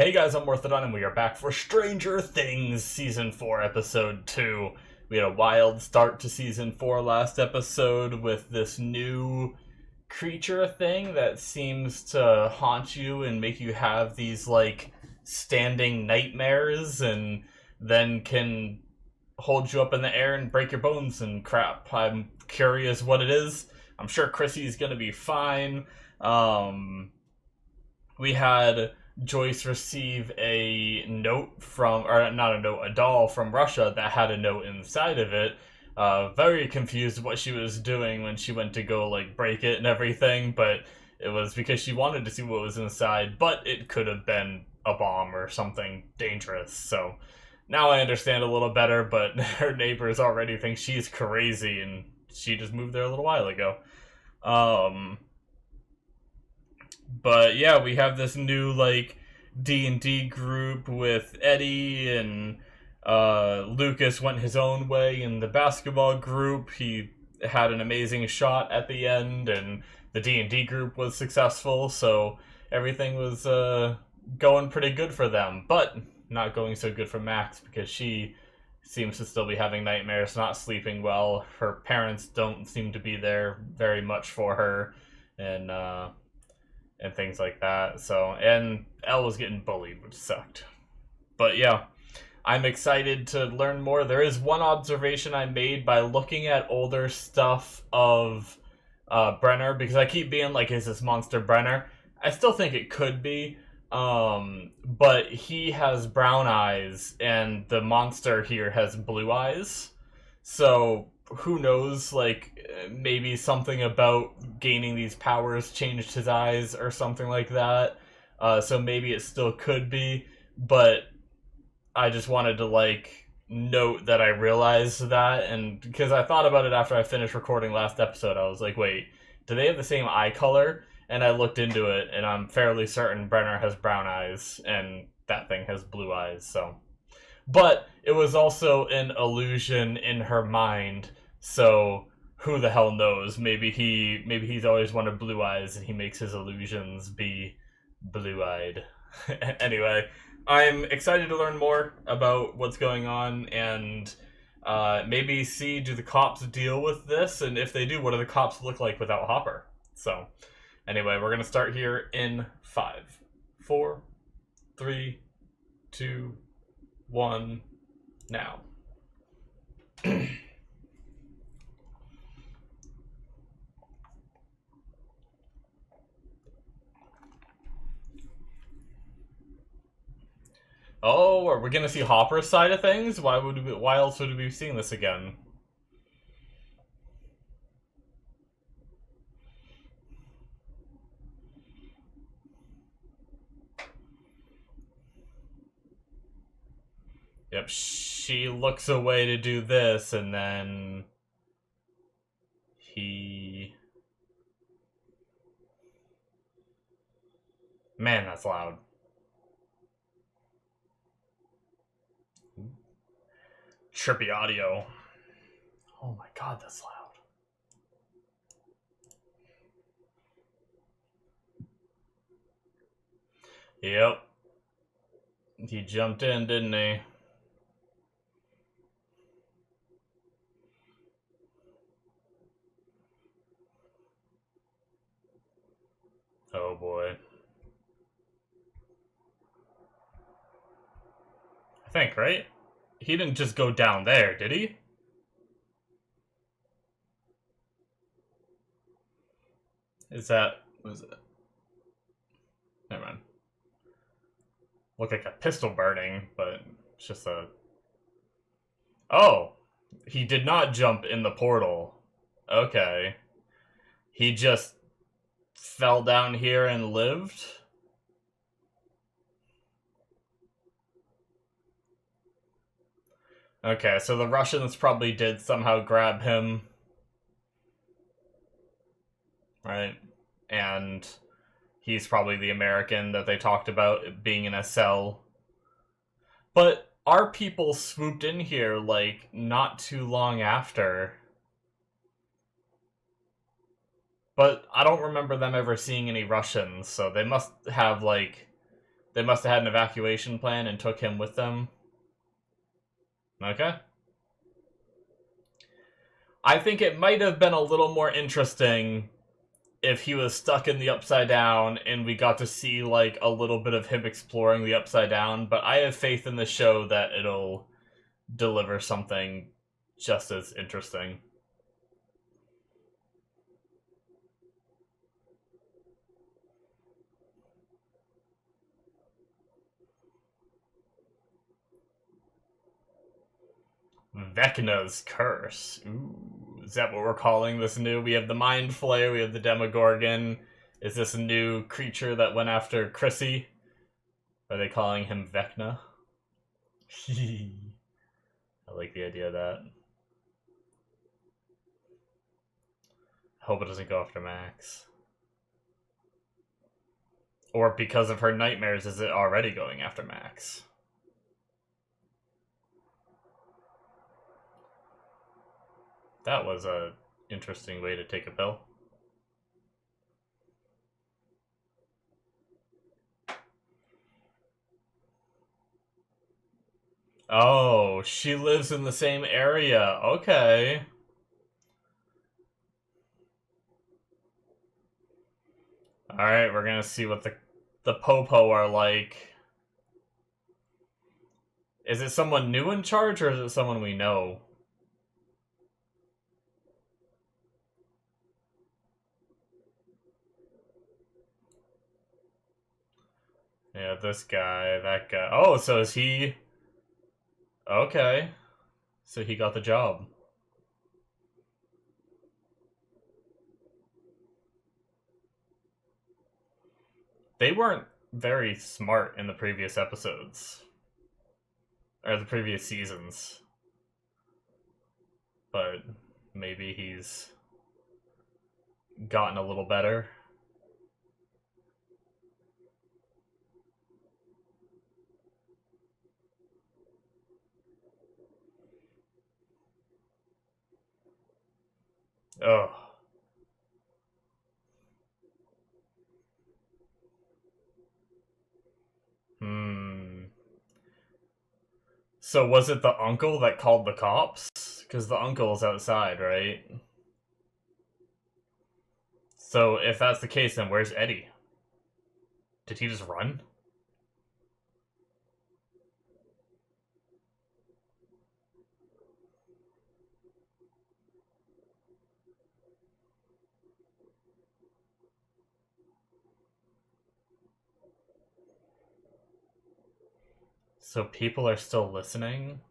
Hey guys, I'm Morthadon, and we are back for Stranger Things Season 4, Episode 2. We had a wild start to Season 4 last episode with this new creature thing that seems to haunt you and make you have these, standing nightmares, and then can hold you up in the air and break your bones and crap. I'm curious what it is. I'm sure Chrissy's gonna be fine. We had Joyce receive a note from, or not a note, a doll from Russia that had a note inside of it. Very confused what she was doing when she went to go, break it and everything, but it was because she wanted to see what was inside, but it could have been a bomb or something dangerous, so now I understand a little better, but her neighbors already think she's crazy, and she just moved there a little while ago. But yeah, we have this new D&D group with Eddie, and Lucas went his own way in the basketball group. He had an amazing shot at the end, and the D&D group was successful, so everything was going pretty good for them, but not going so good for Max because she seems to still be having nightmares, not sleeping well. Her parents don't seem to be there very much for her, and things like that. So, and Elle was getting bullied, which sucked. But yeah, I'm excited to learn more. There is one observation I made by looking at older stuff of Brenner, because I keep being like, is this monster Brenner? I still think it could be, but he has brown eyes, and the monster here has blue eyes. So who knows, maybe something about gaining these powers changed his eyes or something like that. So maybe it still could be, but I just wanted to note that I realized that, and because I thought about it after I finished recording last episode, I was like, wait, do they have the same eye color? And I looked into it, and I'm fairly certain Brenner has brown eyes, and that thing has blue eyes, so. But it was also an illusion in her mind, so who the hell knows? Maybe he's always wanted blue eyes, and he makes his illusions be blue-eyed. Anyway, I'm excited to learn more about what's going on, and maybe see, do the cops deal with this, and if they do, what do the cops look like without Hopper? So, anyway, we're gonna start here in 5, 4, 3, 2, 1, now. Oh, are we gonna see Hopper's side of things? Why else would we be seeing this again? Yep, she looks away to do this, and then he... Man, that's loud. Trippy audio. Oh my god, that's loud. Yep. He jumped in, didn't he? Oh boy. I think, right? He didn't just go down there, did he? Was it? Never mind. Looked like a pistol burning, but it's just a... Oh! He did not jump in the portal. Okay. He just fell down here and lived? Okay, so the Russians probably did somehow grab him. Right? And he's probably the American that they talked about being in a cell. But our people swooped in here, not too long after. But I don't remember them ever seeing any Russians, so they must have, They must have had an evacuation plan and took him with them. Okay. I think it might have been a little more interesting if he was stuck in the Upside Down and we got to see, like, a little bit of him exploring the Upside Down, but I have faith in the show that it'll deliver something just as interesting. Vecna's Curse. Ooh, is that what we're calling this new? We have the Mind Flayer, we have the Demogorgon. Is this a new creature that went after Chrissy? Are they calling him Vecna? I like the idea of that. I hope it doesn't go after Max. Or because of her nightmares, is it already going after Max? That was a interesting way to take a pill. Oh, she lives in the same area. Okay. Alright, we're gonna see what the Popo are like. Is it someone new in charge, or is it someone we know? Yeah, this guy, that guy. Oh, so is he... Okay. So he got the job. They weren't very smart in the previous episodes. Or the previous seasons. But maybe he's gotten a little better. Oh. So was it the uncle that called the cops? Because the uncle's outside, right? So if that's the case, then where's Eddie? Did he just run? So people are still listening?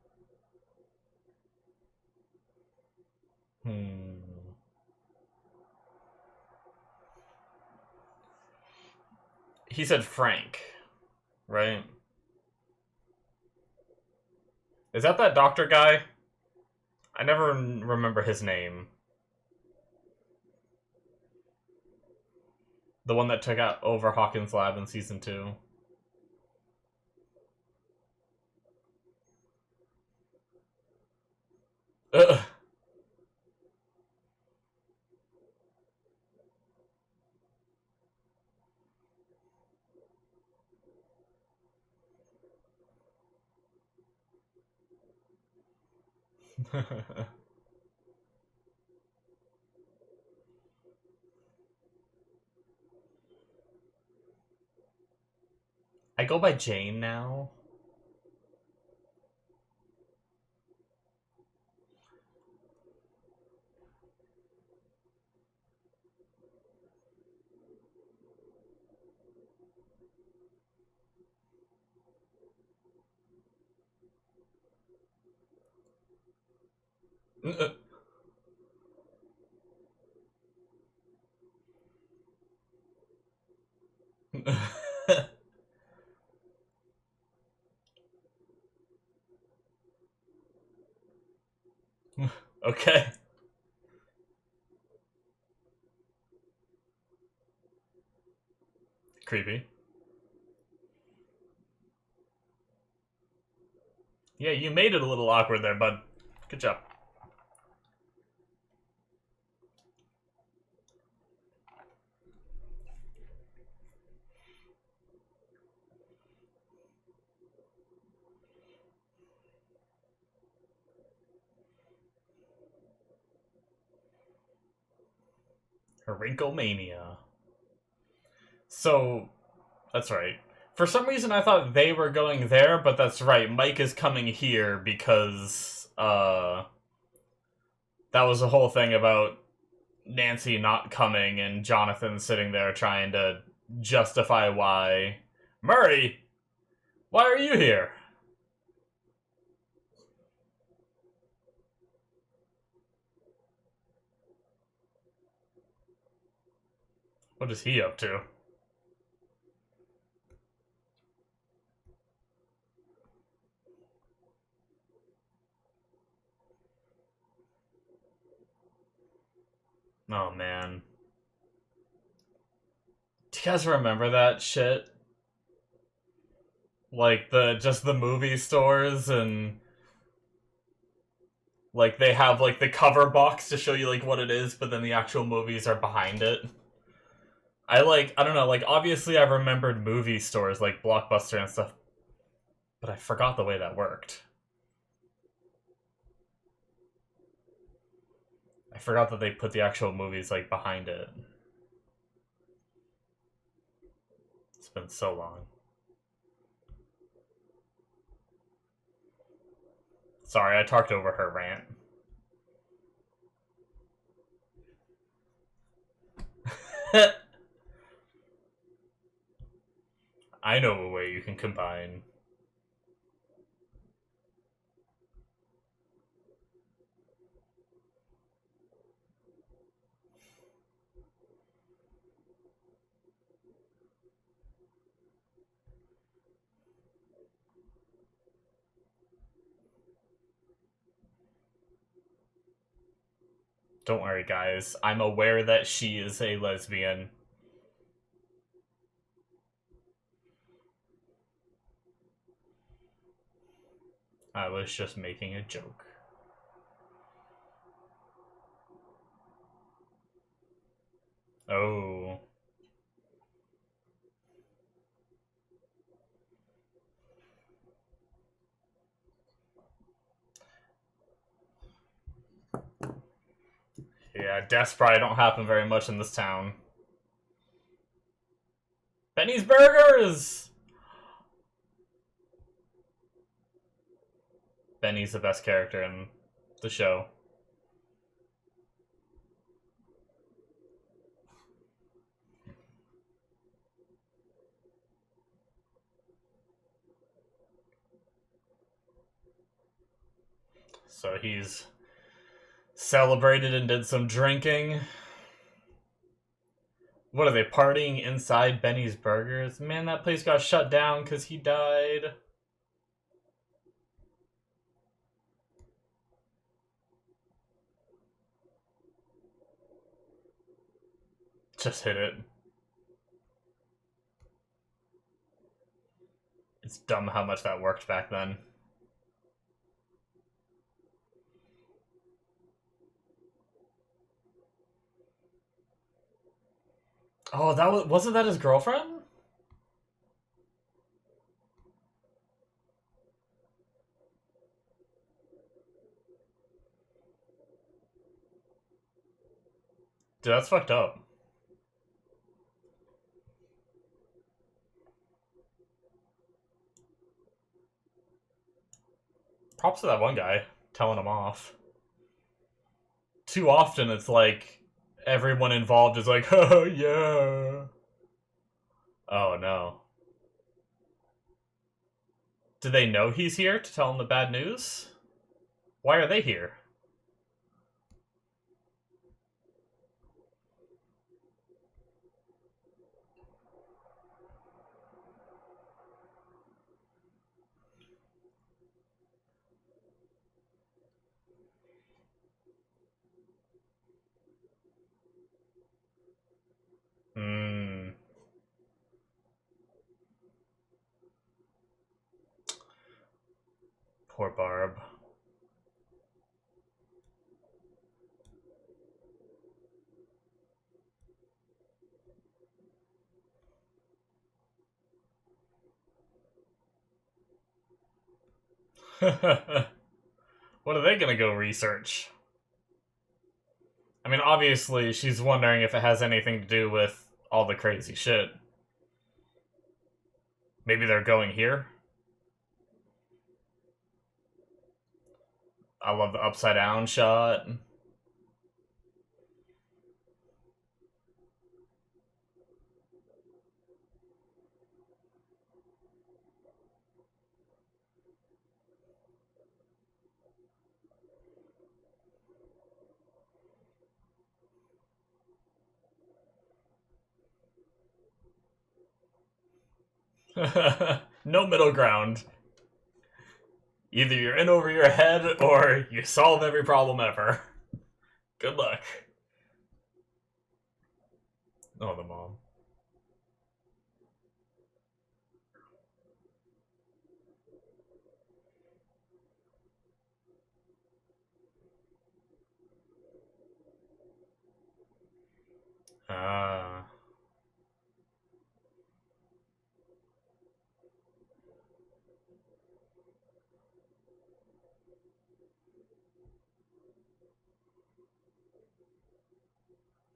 He said Frank, right? Is that doctor guy? I never remember his name. The one that took out over Hawkins' lab in season 2. Ugh. I go by Jane now. Okay. Creepy. Yeah, you made it a little awkward there, bud. Good job. Wrinklemania. So, that's right. For some reason, I thought they were going there, but that's right. Mike is coming here because, that was the whole thing about Nancy not coming and Jonathan sitting there trying to justify why. Murray, why are you here? What is he up to? Oh man. Do you guys remember that shit? Like the movie stores and like they have like the cover box to show you like what it is, but then the actual movies are behind it. I don't know, like obviously I remembered movie stores like Blockbuster and stuff, but I forgot the way that worked. I forgot that they put the actual movies like behind it. It's been so long. Sorry, I talked over her rant. I know a way you can combine. Don't worry, guys. I'm aware that she is a lesbian. I was just making a joke. Oh. Yeah, deaths probably don't happen very much in this town. Benny's Burgers! Benny's the best character in the show. So he's celebrated and did some drinking. What are they, partying inside Benny's Burgers? Man, that place got shut down because he died. Just hit it. It's dumb how much that worked back then. Oh, wasn't that his girlfriend? Dude, that's fucked up. Props to that one guy telling him off. Too often it's like everyone involved is like, oh yeah. Oh no. Do they know he's here to tell him the bad news? Why are they here? Hmm. Poor Barb. What are they gonna go research? I mean, obviously, she's wondering if it has anything to do with all the crazy shit. Maybe they're going here? I love the upside down shot. No middle ground. Either you're in over your head or you solve every problem ever. Good luck. Oh, the mom. Ah.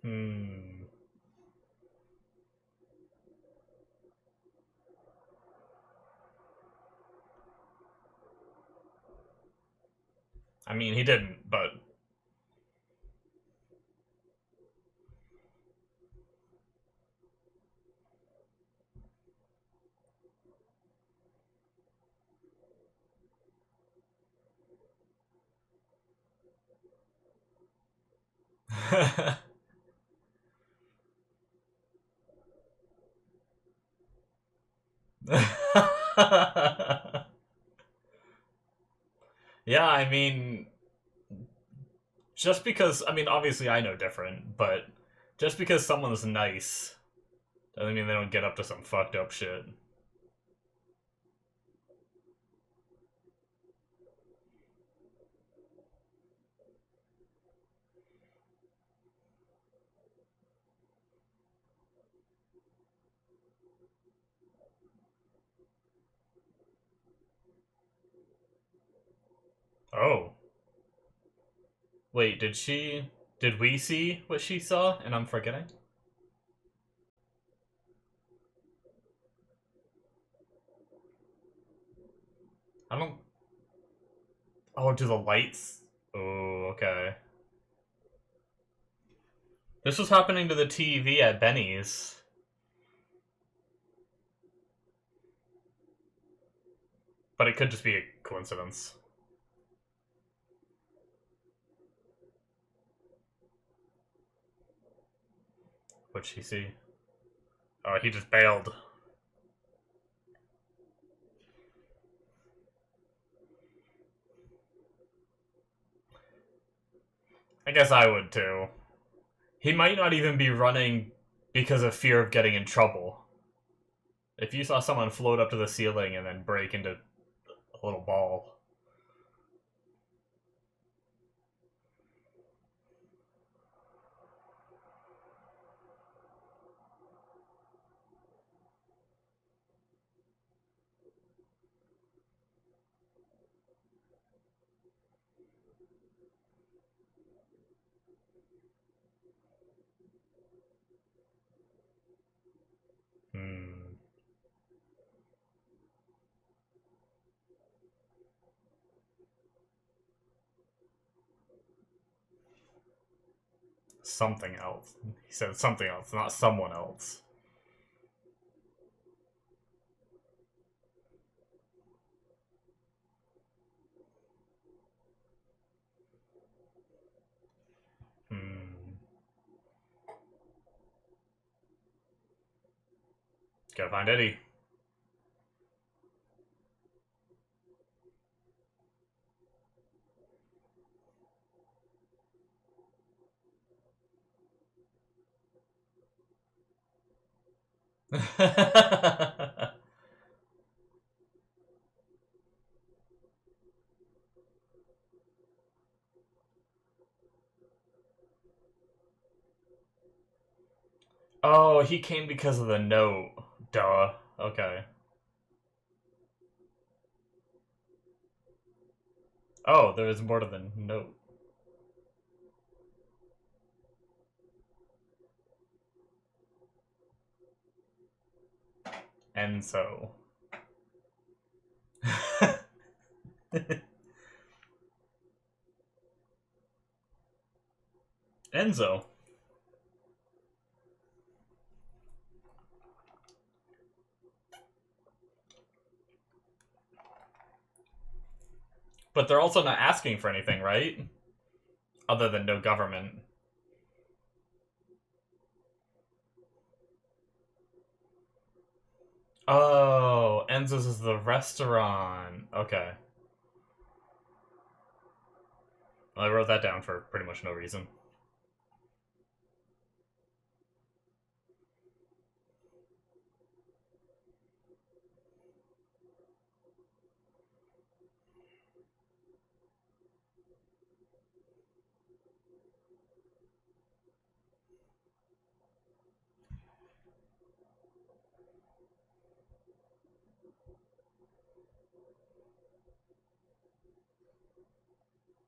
Hmm. I mean, he didn't, but. Yeah, I mean, just because, I mean, obviously I know different, but just because someone's nice doesn't mean they don't get up to some fucked up shit. Oh. Wait, did she. Did we see what she saw and I'm forgetting? I don't. Oh, do the lights? Oh, okay. This was happening to the TV at Benny's. But it could just be a coincidence. What'd she see? Oh, he just bailed. I guess I would too. He might not even be running because of fear of getting in trouble. If you saw someone float up to the ceiling and then break into a little ball. Hmm. Something else. He said something else, not someone else. Hmm. Gotta find Eddie. Oh, he came because of the note. Duh. Okay. Oh, there was more to the note. Enzo. Enzo. But they're also not asking for anything, right? Other than no government. Oh, Enzo's is the restaurant. Okay. Well, I wrote that down for pretty much no reason.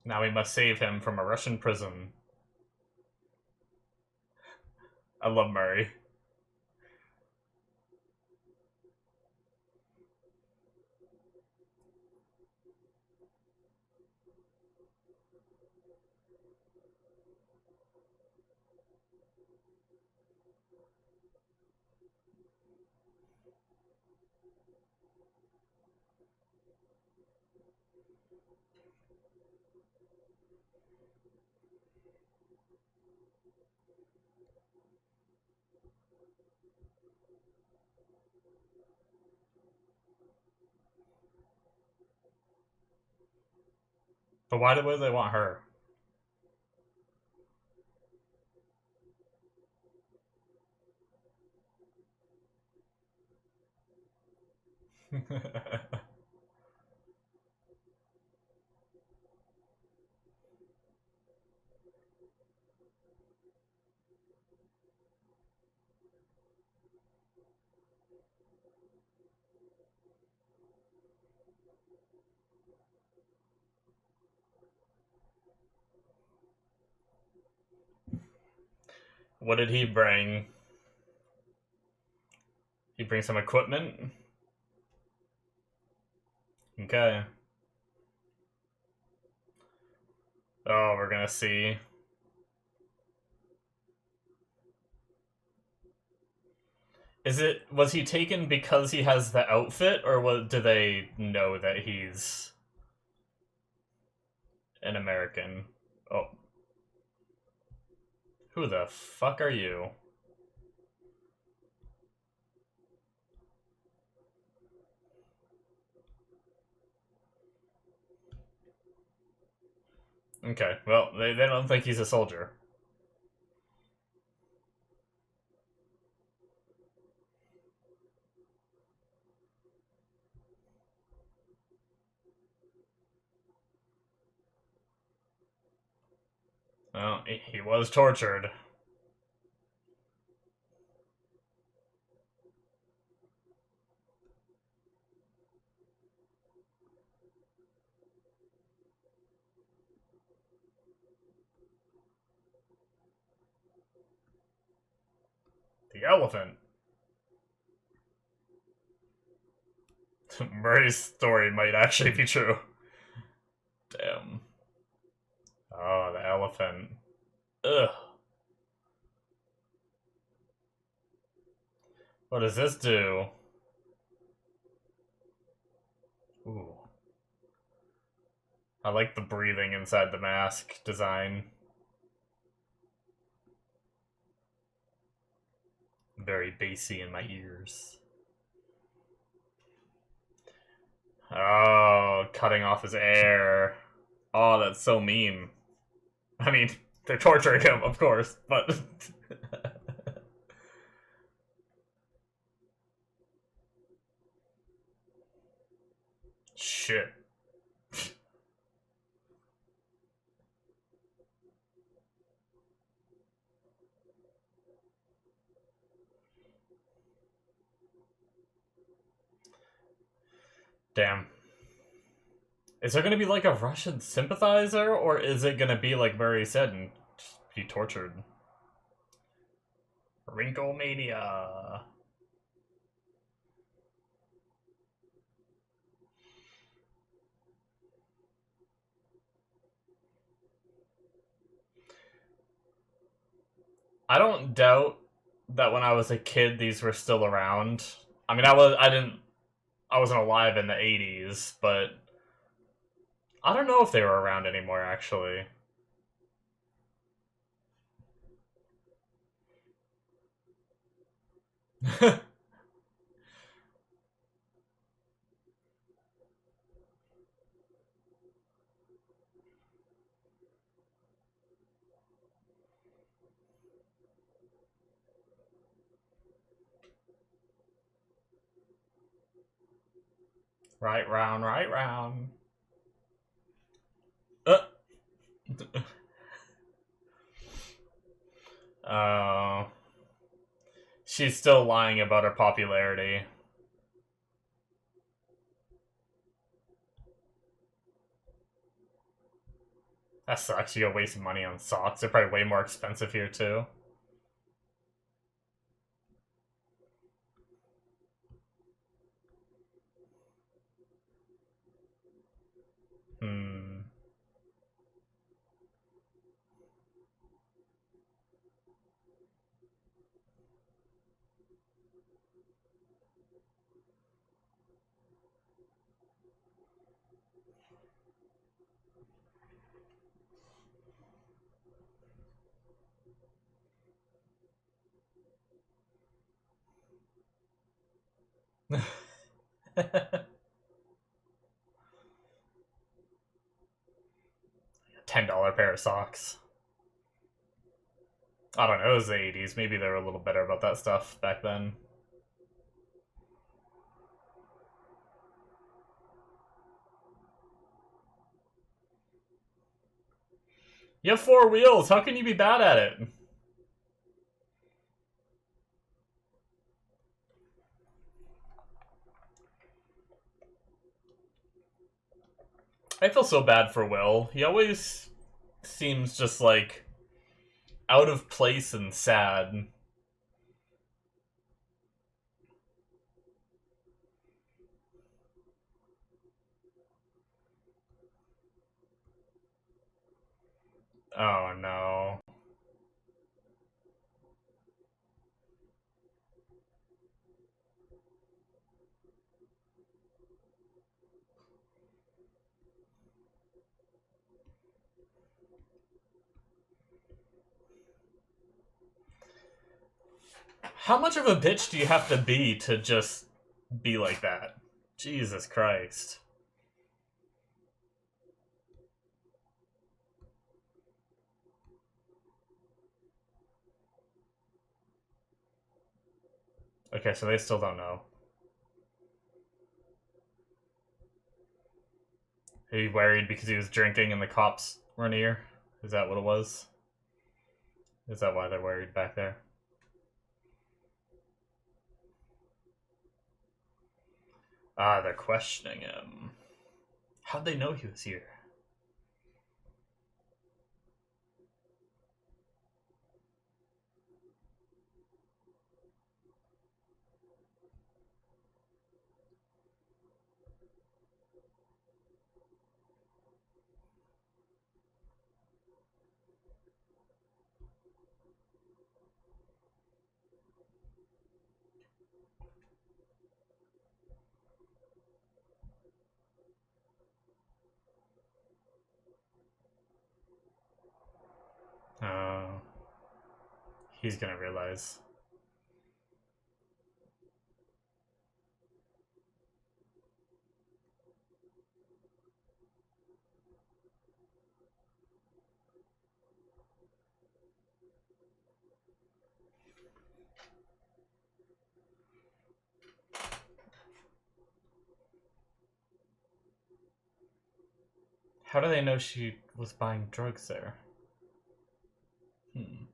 Now we must save him from a Russian prison. I love Murray. But why do they want her? What did he bring? He brings some equipment? Okay. Oh, we're gonna see. Was he taken because he has the outfit, or do they know that he's an American? Oh. Who the fuck are you? Okay, well, they don't think he's a soldier. Well, he was tortured. The elephant. Murray's story might actually be true. Damn. Oh, the elephant. Ugh. What does this do? Ooh. I like the breathing inside the mask design. Very bassy in my ears. Oh, cutting off his air. Oh, that's so mean. I mean, they're torturing him, of course, but... Shit. Damn. Is there gonna be like a Russian sympathizer, or is it gonna be like Murray said and be tortured? Wrinklemania. I don't doubt that when I was a kid, these were still around. I mean, I wasn't alive in the '80s, but I don't know if they were around anymore. Actually, right round, right round. Uh, uh, she's still lying about her popularity. That sucks. You gotta waste money on socks. They're probably way more expensive here too. Hmm. $10 pair of socks. I don't know. It was the '80s. Maybe they were a little better about that stuff back then. You have four wheels. How can you be bad at it? I feel so bad for Will. He always seems just like out of place and sad. Oh no. How much of a bitch do you have to be to just be like that? Jesus Christ. Okay, so they still don't know. Are you worried because he was drinking and the cops were near? Is that what it was? Is that why they're worried back there? Ah, they're questioning him. How'd they know he was here? Oh, he's gonna realize. How do they know she was buying drugs there? Hmm.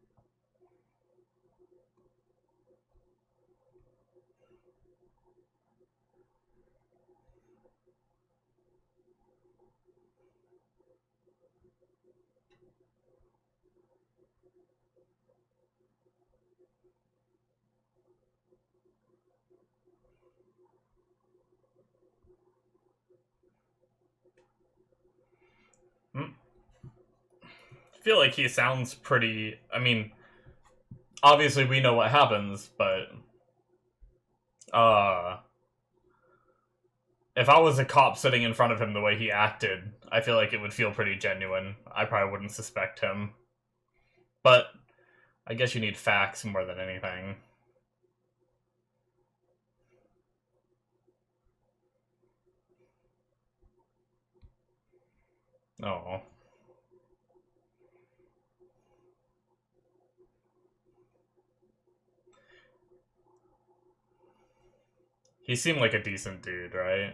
Hmm. I feel like he sounds pretty. I mean, Obviously, we know what happens, but if I was a cop sitting in front of him the way he acted, I feel like it would feel pretty genuine. I probably wouldn't suspect him. But I guess you need facts more than anything. Oh. He seemed like a decent dude, right?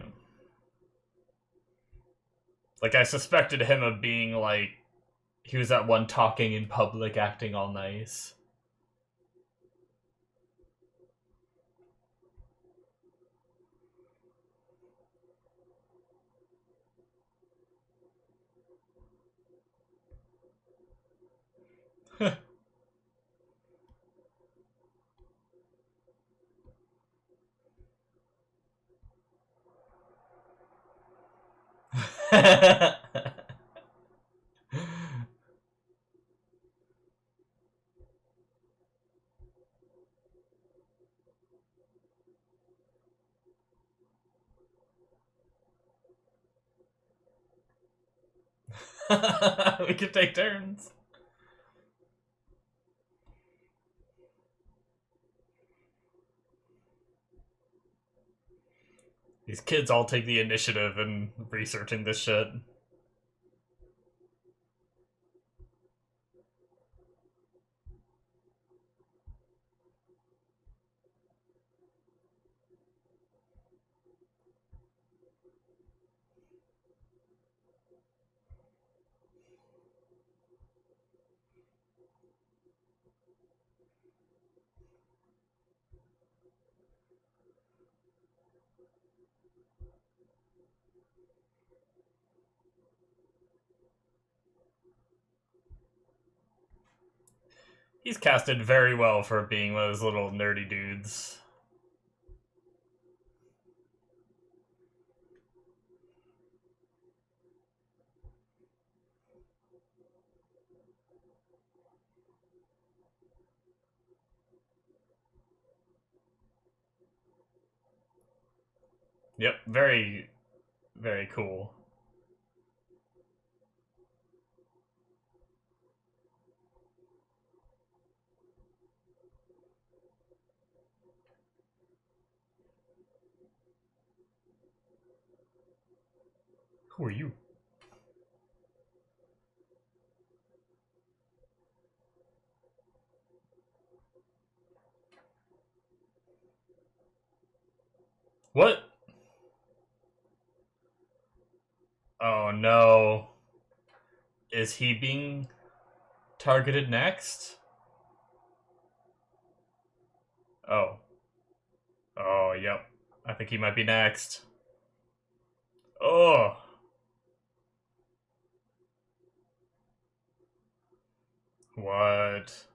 Like, I suspected him of being, like, he was that one talking in public, acting all nice. We could take turns. These kids all take the initiative in researching this shit. He's casted very well for being one of those little nerdy dudes. Yep, very, very cool. Who are you? What? Oh no. Is he being targeted next? Oh. Oh, yep. I think he might be next. Oh. What?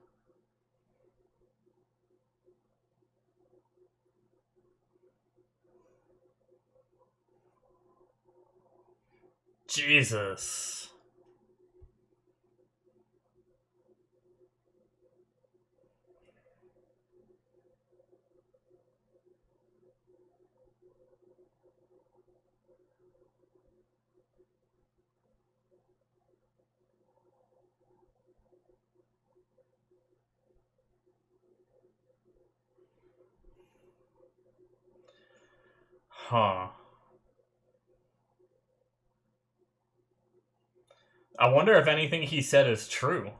Jesus. Huh. I wonder if anything he said is true.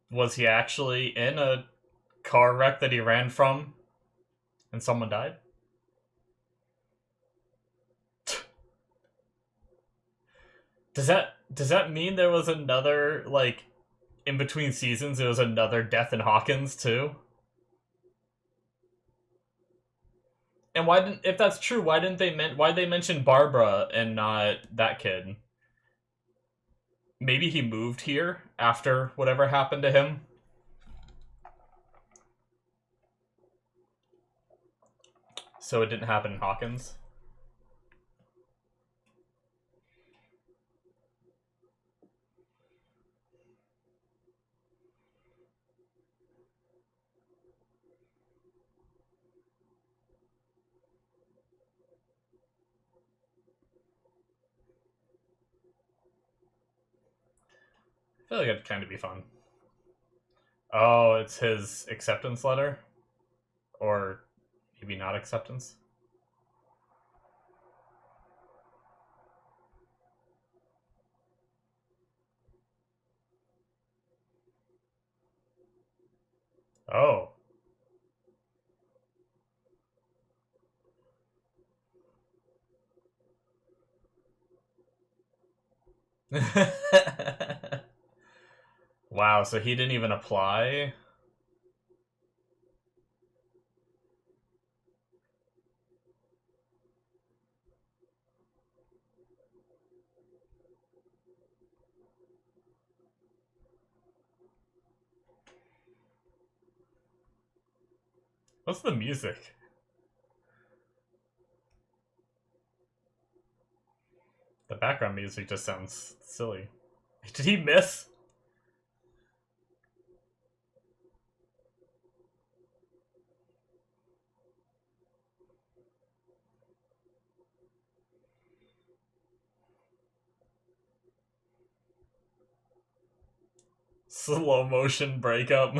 Was he actually in a car wreck that he ran from and someone died? Does that mean there was another, like, in between seasons there was another death in Hawkins too? And why didn't, if that's true, why did they mention Barbara and not that kid? Maybe he moved here after whatever happened to him. So it didn't happen in Hawkins. I feel like it'd kind of be fun. Oh, it's his acceptance letter? Or maybe not acceptance? Oh. Wow, so he didn't even apply? What's the music? The background music just sounds silly. Did he miss? Slow motion breakup.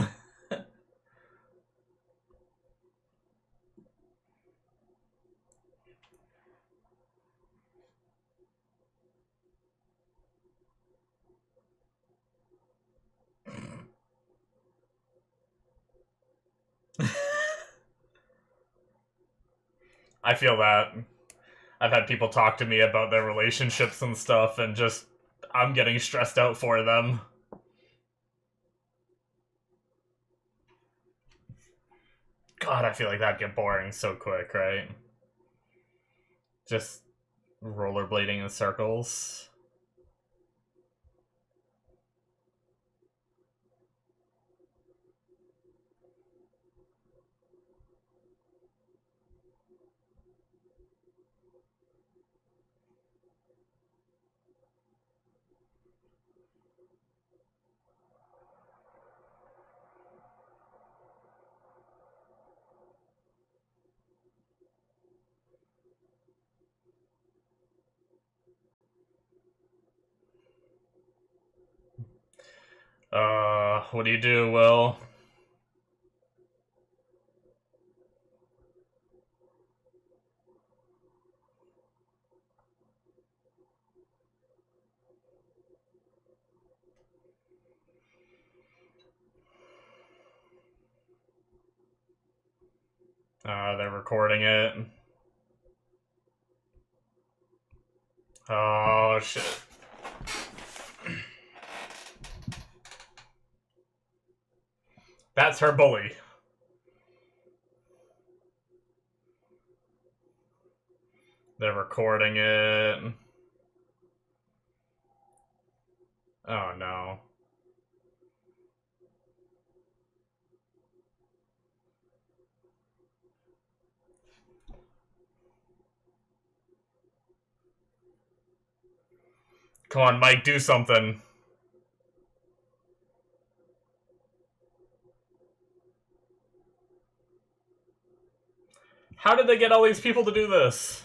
I feel that. I've had people talk to me about their relationships and stuff, and just, I'm getting stressed out for them. God, I feel like that'd get boring so quick, right? Just rollerblading in circles. What do you do, Will? They're recording it. Oh, shit. That's her bully. They're recording it. Oh, no. Come on, Mike, do something. How did they get all these people to do this?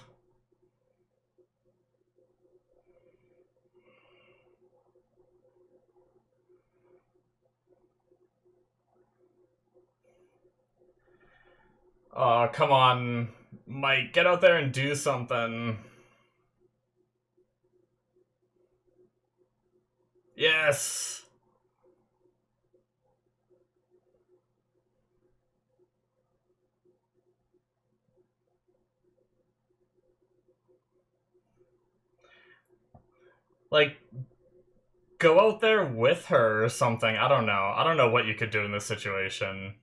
Oh, come on. Mike, get out there and do something. Yes! Like, go out there with her or something. I don't know. I don't know what you could do in this situation.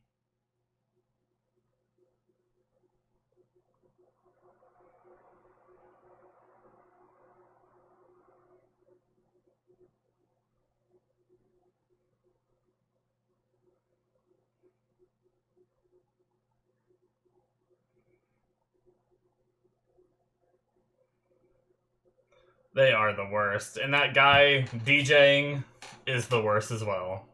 They are the worst. And that guy DJing is the worst as well.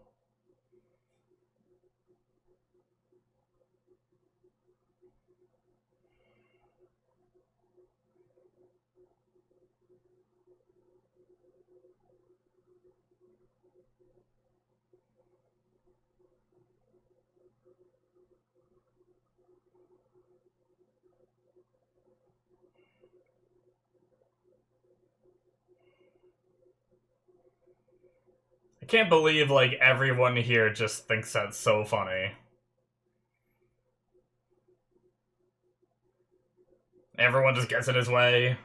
I can't believe, like, everyone here just thinks that's so funny. Everyone just gets in his way.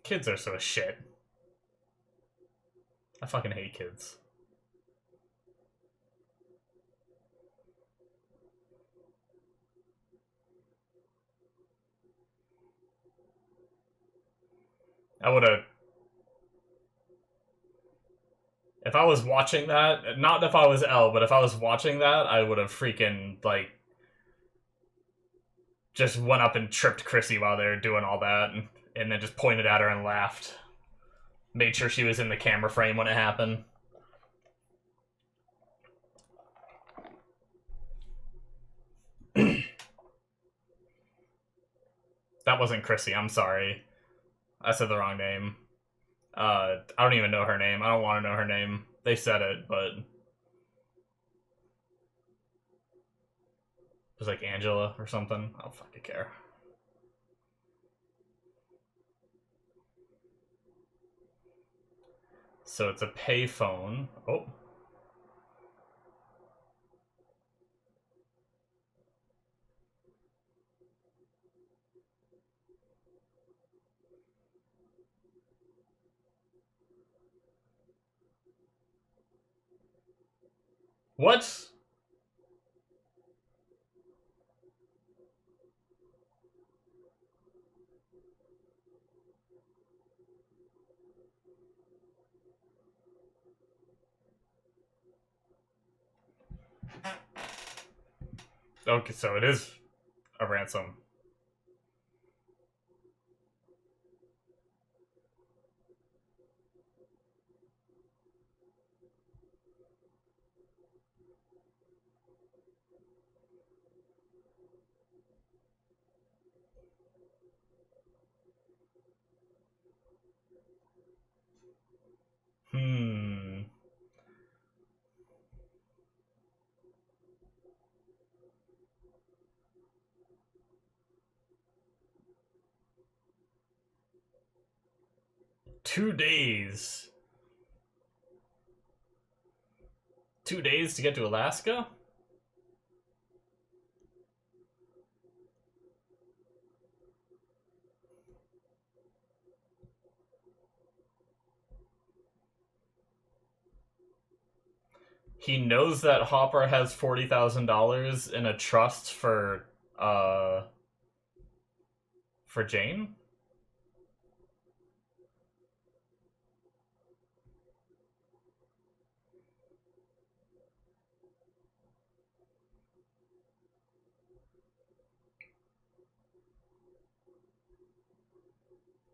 Kids are so shit. I fucking hate kids. I would've... If I was watching that, not if I was L, but if I was watching that, I would've freaking, like, just went up and tripped Chrissy while they were doing all that, and then just pointed at her and laughed. Made sure she was in the camera frame when it happened. That wasn't Chrissy, I'm sorry. I said the wrong name. I don't even know her name. I don't want to know her name. They said it, but... It was like Angela or something. I don't fucking care. So it's a payphone. Oh. What? Okay, so it is a ransom. Hmm. Two days. 2 days to get to Alaska? He knows that Hopper has $40,000 in a trust for Jane?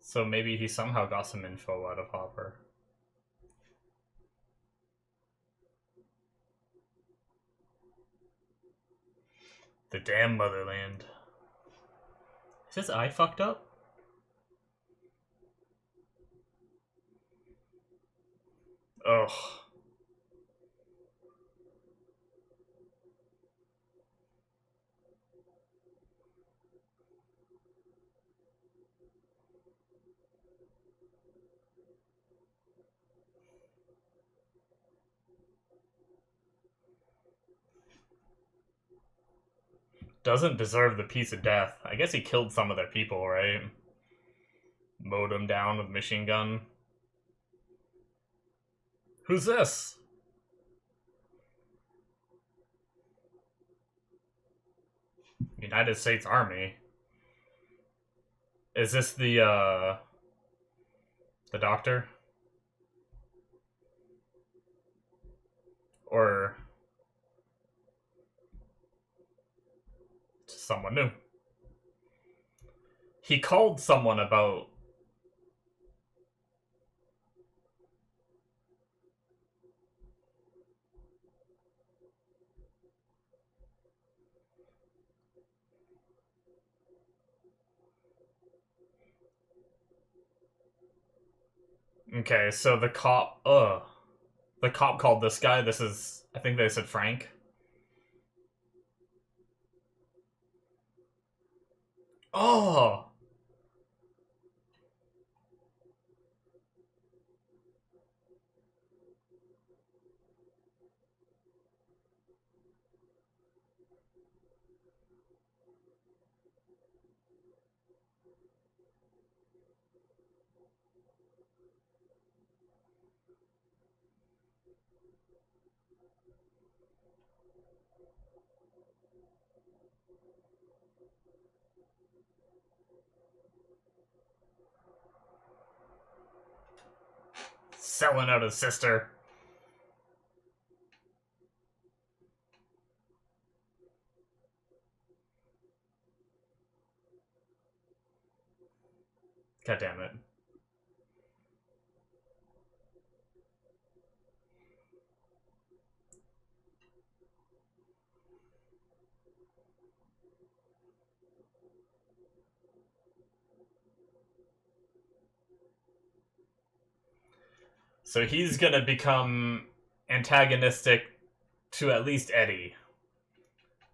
So maybe he somehow got some info out of Hopper. The damn motherland. Is his eye fucked up? Ugh. Doesn't deserve the piece of death. I guess he killed some of their people, right? Mowed them down with a machine gun. Who's this? United States Army. Is this the doctor? Or someone new? He called someone about... Okay, so the cop called this guy. This is, I think they said Frank. Oh, selling out his sister. God damn it. So he's gonna become antagonistic to at least Eddie.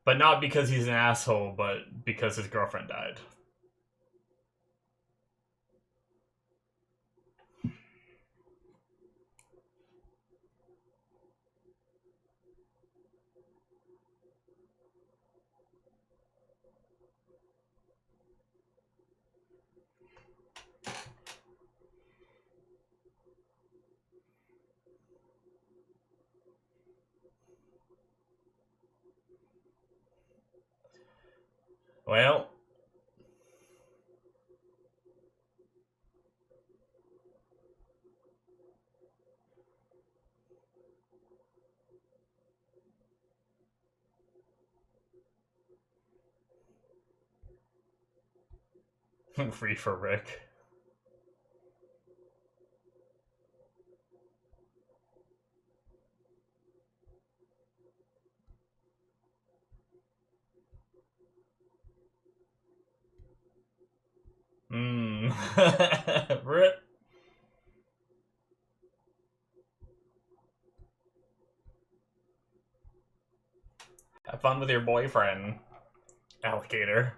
But not because he's an asshole, but because his girlfriend died. Well, free for Rick. Hmm. Rip. Have fun with your boyfriend, alligator.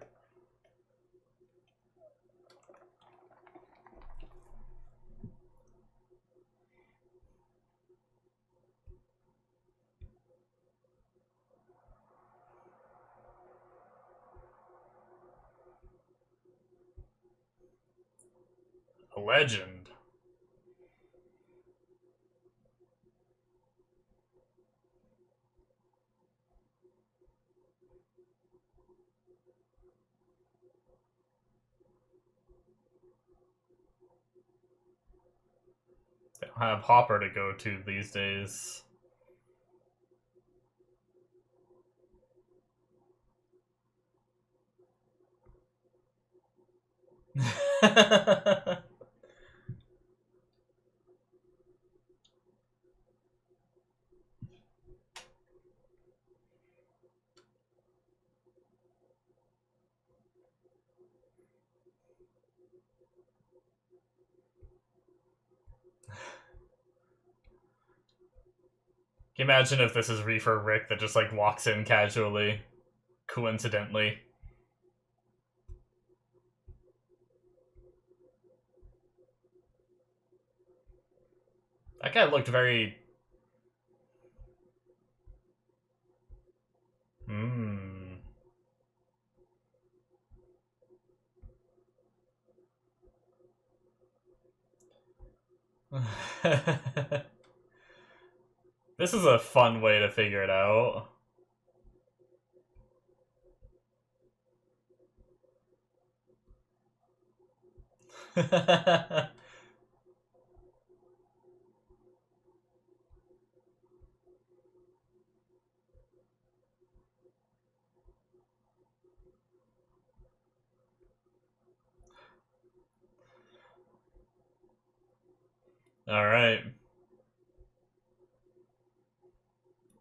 A legend. They don't have Hopper to go to these days. Can you imagine if this is Reefer Rick that just like walks in casually, coincidentally? That guy looked very. Hmm. This is a fun way to figure it out. Alright.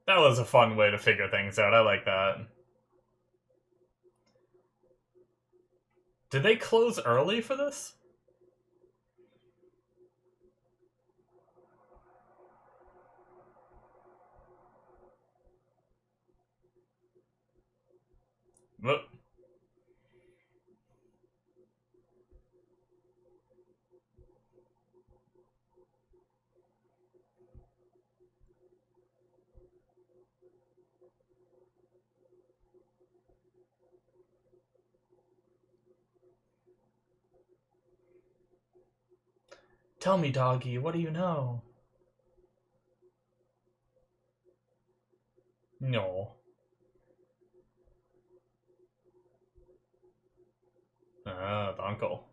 That was a fun way to figure things out. I like that. Did they close early for this? Tell me, doggy, what do you know? No. Ah, the uncle.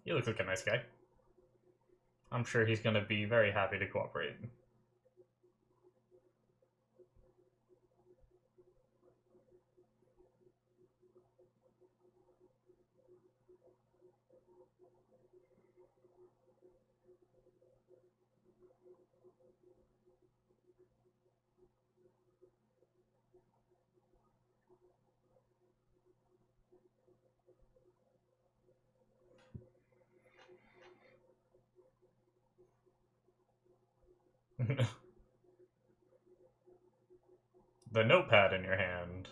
He looks like a nice guy. I'm sure he's going to be very happy to cooperate. The notepad in your hand.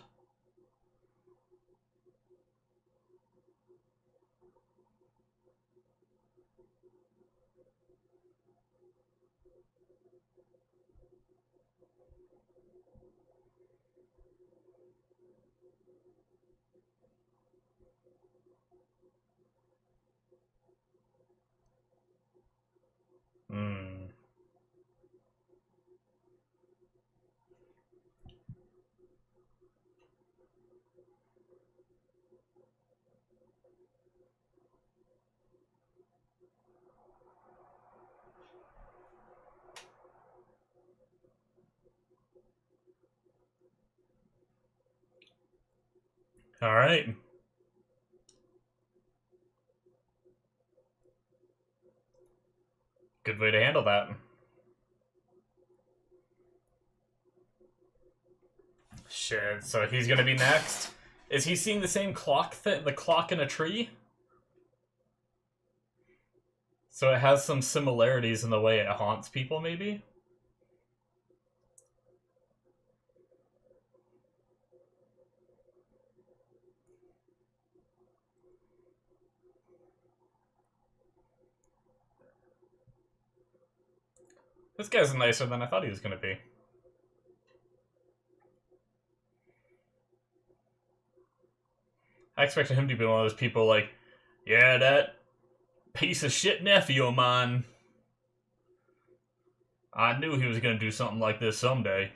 Hmm. Alright. Good way to handle that. Shit, so he's gonna be next? Is he seeing the same clock the clock in a tree? So it has some similarities in the way it haunts people, maybe? This guy's nicer than I thought he was gonna be. I expected him to be one of those people like, yeah, that piece of shit nephew of mine. I knew he was gonna do something like this someday.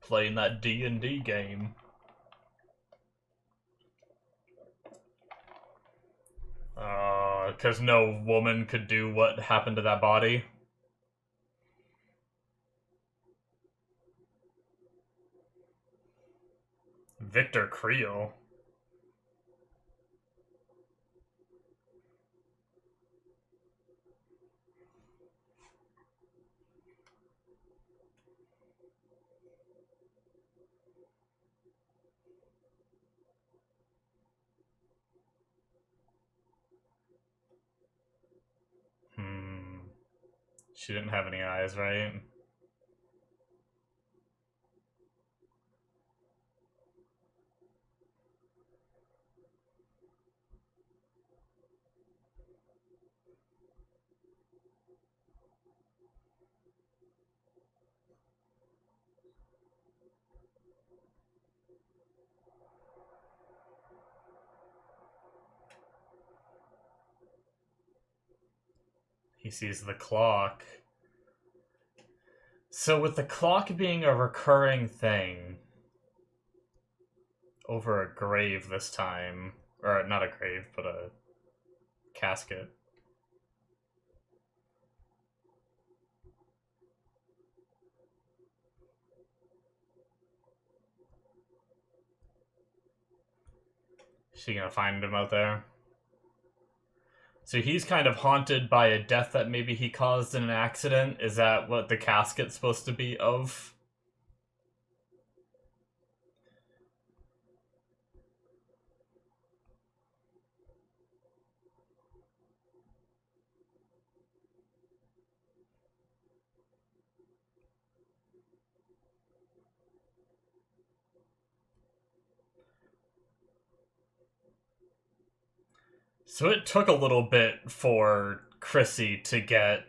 Playing that D&D game. Because no woman could do what happened to that body. Victor Creel. She didn't have any eyes, right? He sees the clock. So with the clock being a recurring thing over a grave this time, or not a grave, but a casket. Is she gonna find him out there? So he's kind of haunted by a death that maybe he caused in an accident. Is that what the casket's supposed to be of? So it took a little bit for Chrissy to get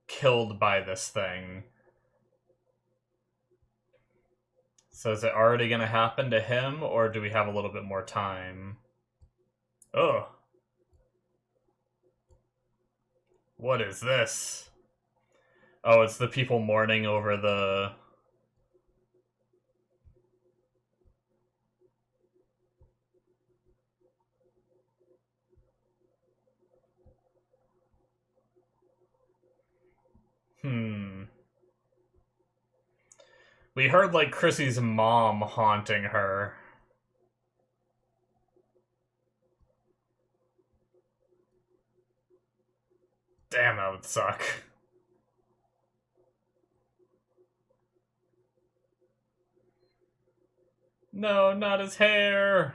killed by this thing. So is it already going to happen to him, or do we have a little bit more time? Oh. What is this? Oh, it's the people mourning over the... We heard, like, Chrissy's mom haunting her. Damn, that would suck. No, not his hair!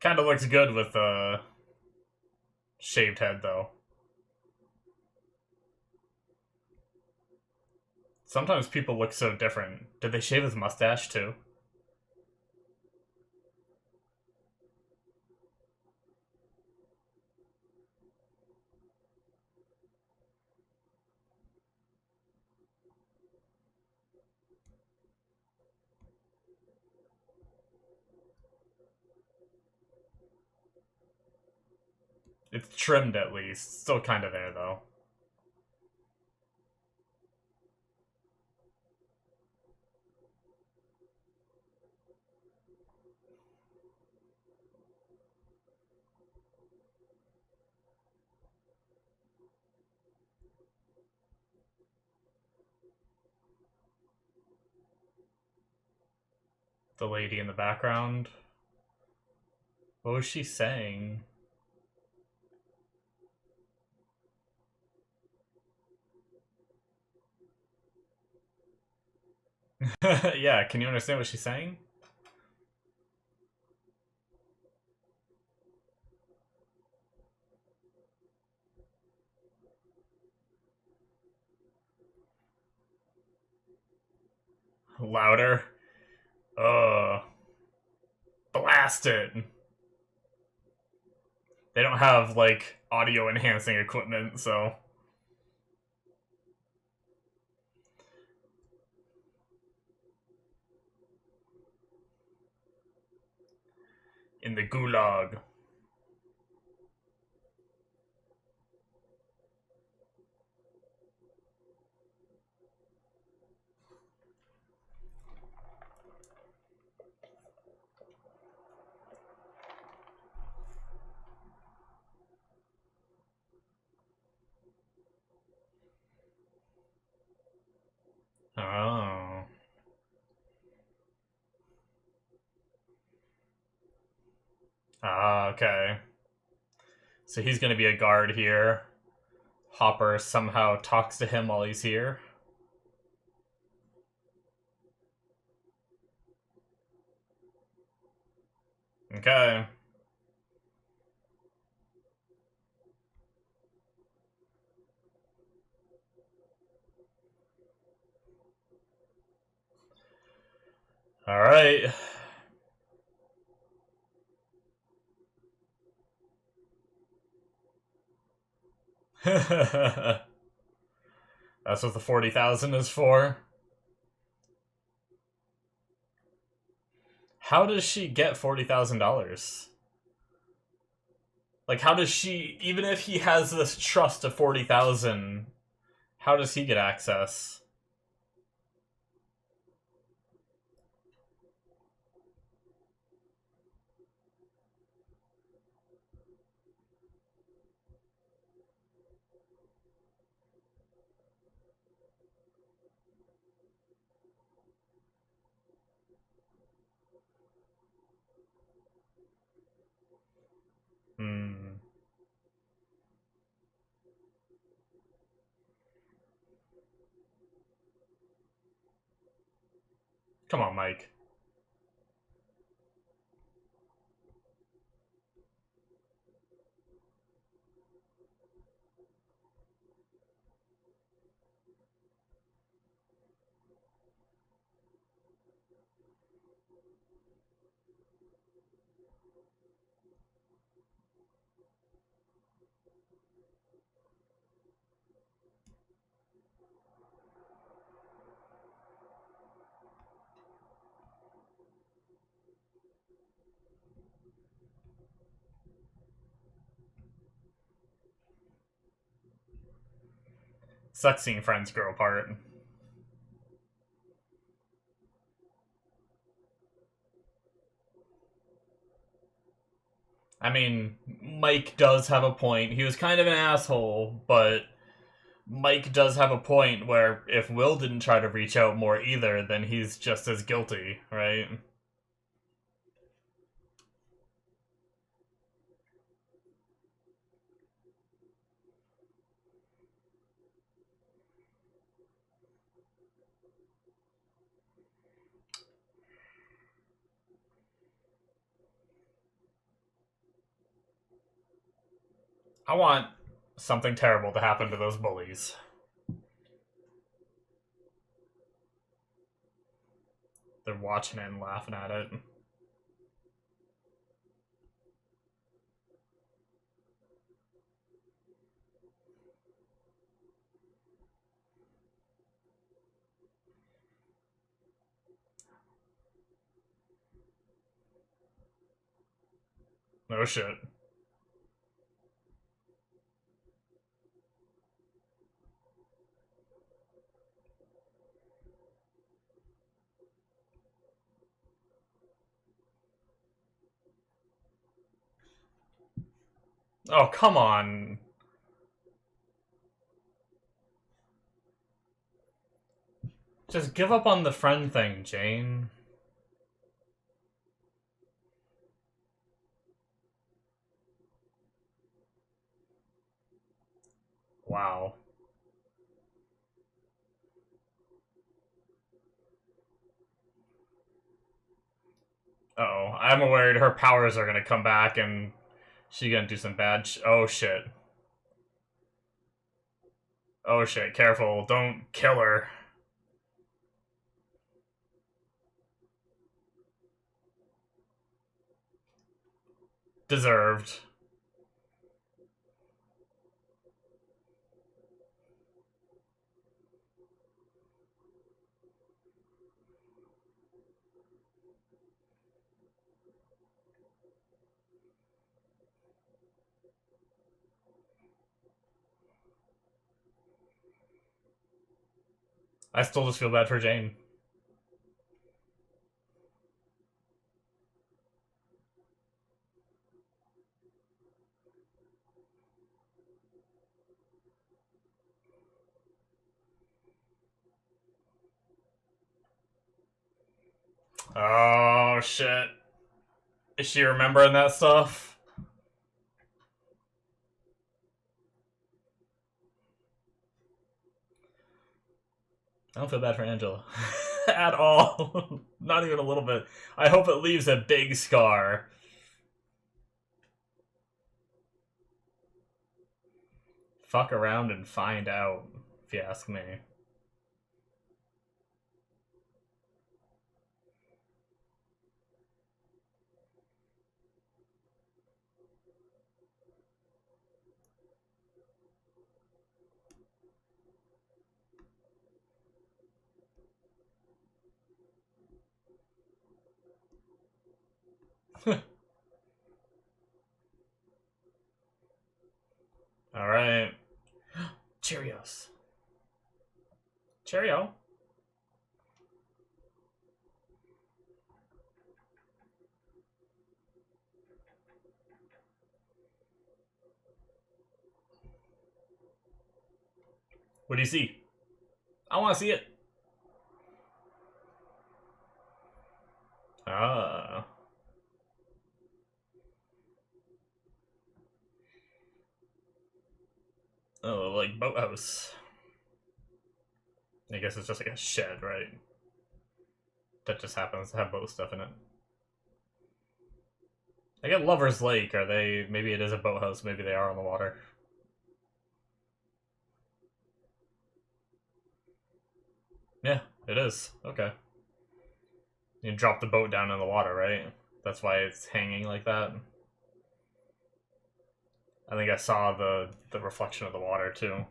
Kinda looks good with a shaved head, though. Sometimes people look so different. Did they shave his mustache, too? It's trimmed, at least. Still kinda there, though. The lady in the background. What was she saying? Yeah, can you understand what she's saying? Louder? Blast it! They don't have, like, audio enhancing equipment, so... In the gulag. Oh. Ah, okay. So he's gonna be a guard here. Hopper somehow talks to him while he's here. Okay. Alright. That's what the 40,000 is for. How does she get $40,000? Like, how does she, even if he has this trust of 40,000, how does he get access? Hmm. Come on, Mike. Sucks seeing friends grow apart. I mean, Mike does have a point. He was kind of an asshole, but Mike does have a point where if Will didn't try to reach out more either, then he's just as guilty, right? I want something terrible to happen to those bullies. They're watching it and laughing at it. No shit. Oh, come on. Just give up on the friend thing, Jane. Wow. Uh-oh. I'm worried her powers are gonna come back and she's gonna do some bad oh shit. Oh shit, careful. Don't kill her. Deserved. I still just feel bad for Jane. Oh shit. Is she remembering that stuff? I don't feel bad for Angela. At all. Not even a little bit. I hope it leaves a big scar. Fuck around and find out, if you ask me. Alright. Cheerios. Cheerio. What do you see? I want to see it. Ah. Oh, like boathouse. I guess it's just like a shed, right? That just happens to have boat stuff in it. I get Lover's Lake. Are they... Maybe it is a boathouse. Maybe they are on the water. Yeah, it is. Okay. You drop the boat down in the water, right? That's why it's hanging like that. I think I saw the reflection of the water too.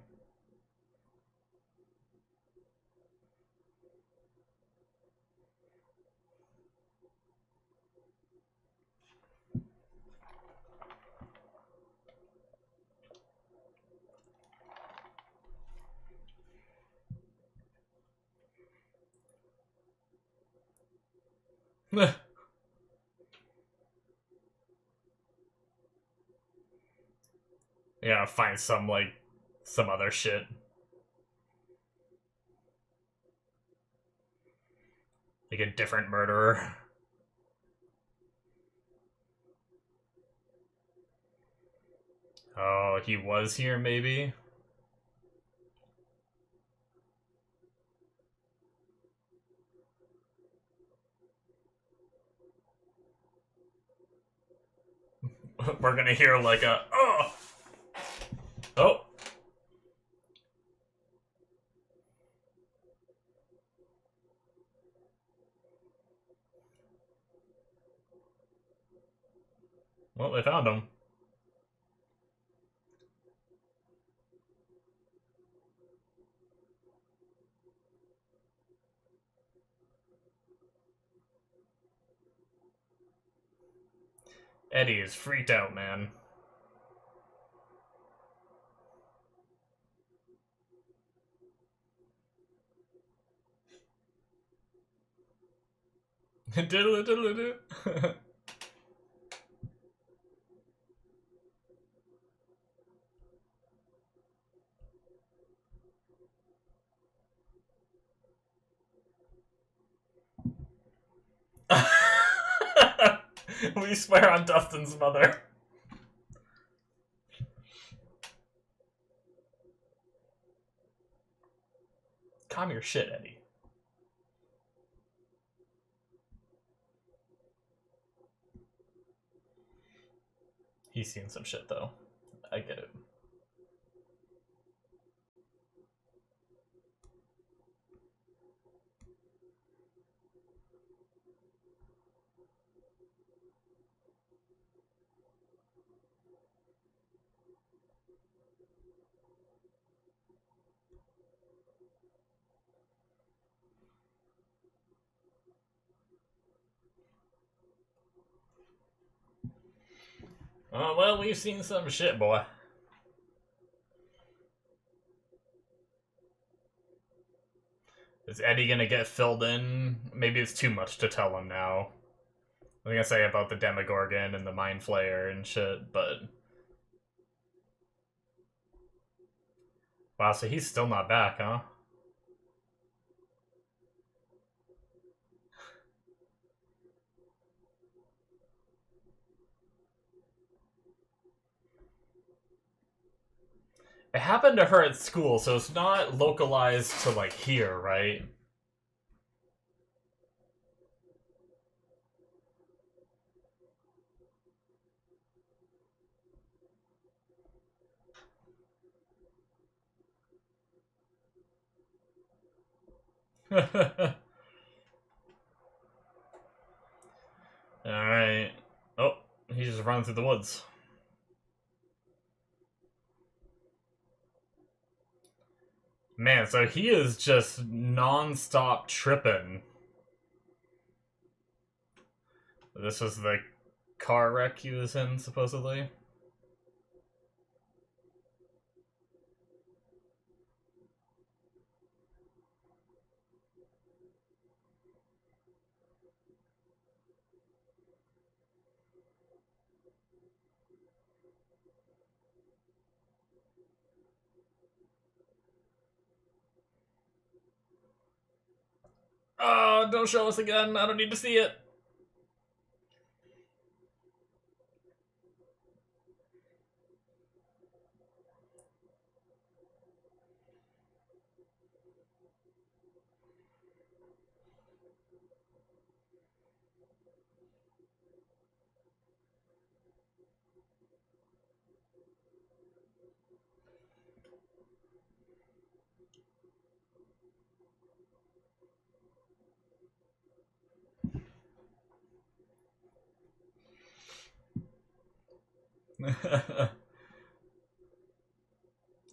Yeah, find some other shit. Like a different murderer. Oh, he was here maybe? We're gonna hear like a oh. Oh. Well, they found him. Eddie is freaked out, man. Diddle diddle do. We swear on Dustin's mother. Calm your shit, Eddie. He's seen some shit, though. I get it. Oh, well, we've seen some shit, boy. Is Eddie gonna get filled in? Maybe it's too much to tell him now. I think I say about the Demogorgon and the Mind Flayer and shit, but... Wow, so he's still not back, huh? It happened to her at school, so it's not localized to, like, here, right? Alright. Oh, he's just running through the woods. Man, so he is just non-stop tripping. This was the car wreck he was in, supposedly. Oh, don't show us again. I don't need to see it.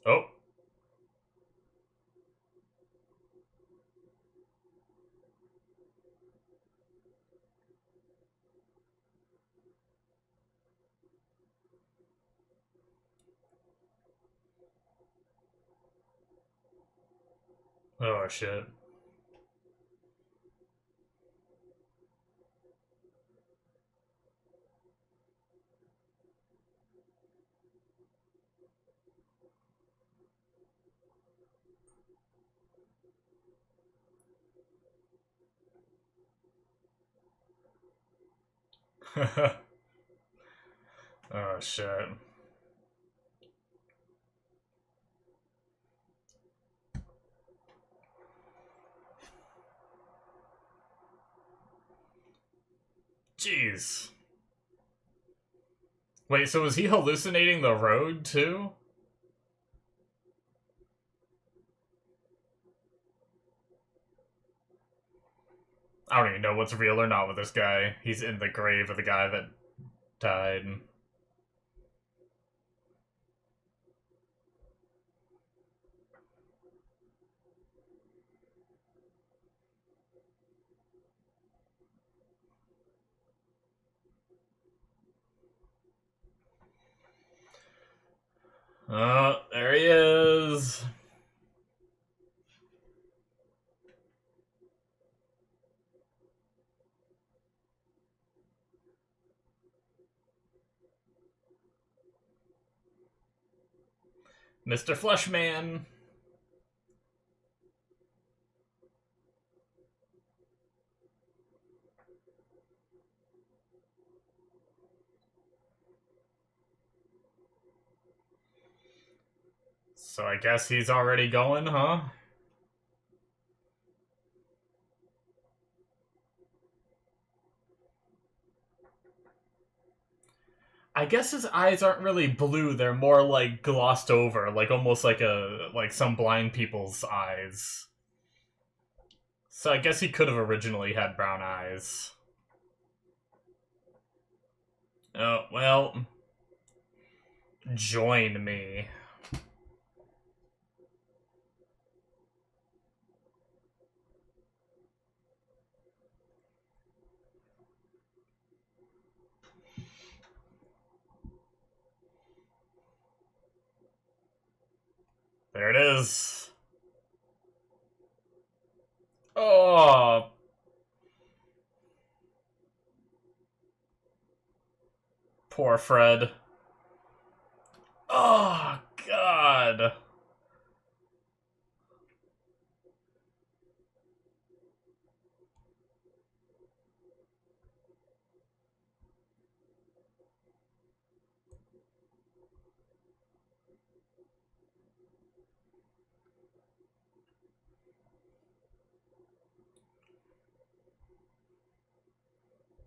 Oh. Oh, shit. Oh, shit. Jeez. Wait, so was he hallucinating the road, too? I don't even know what's real or not with this guy. He's in the grave of the guy that died. Oh, there he is. Mr. Fleshman. So I guess he's already going, huh? I guess his eyes aren't really blue, they're more like glossed over, like almost like some blind people's eyes. So I guess he could have originally had brown eyes. Oh, well. Join me. There it is. Oh. Poor Fred. Oh, God.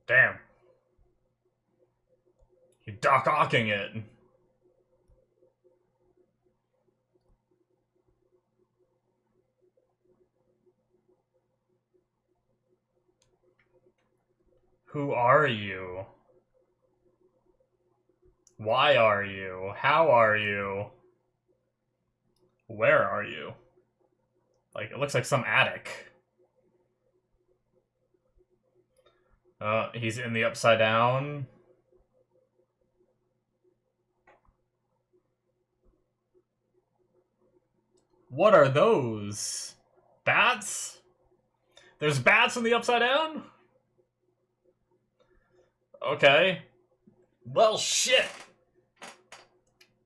Damn. You're Doc Ocking it. Who are you? Why are you? How are you? Where are you? Like, it looks like some attic. He's in the Upside Down. What are those? Bats? There's bats in the Upside Down? Okay. Well, shit.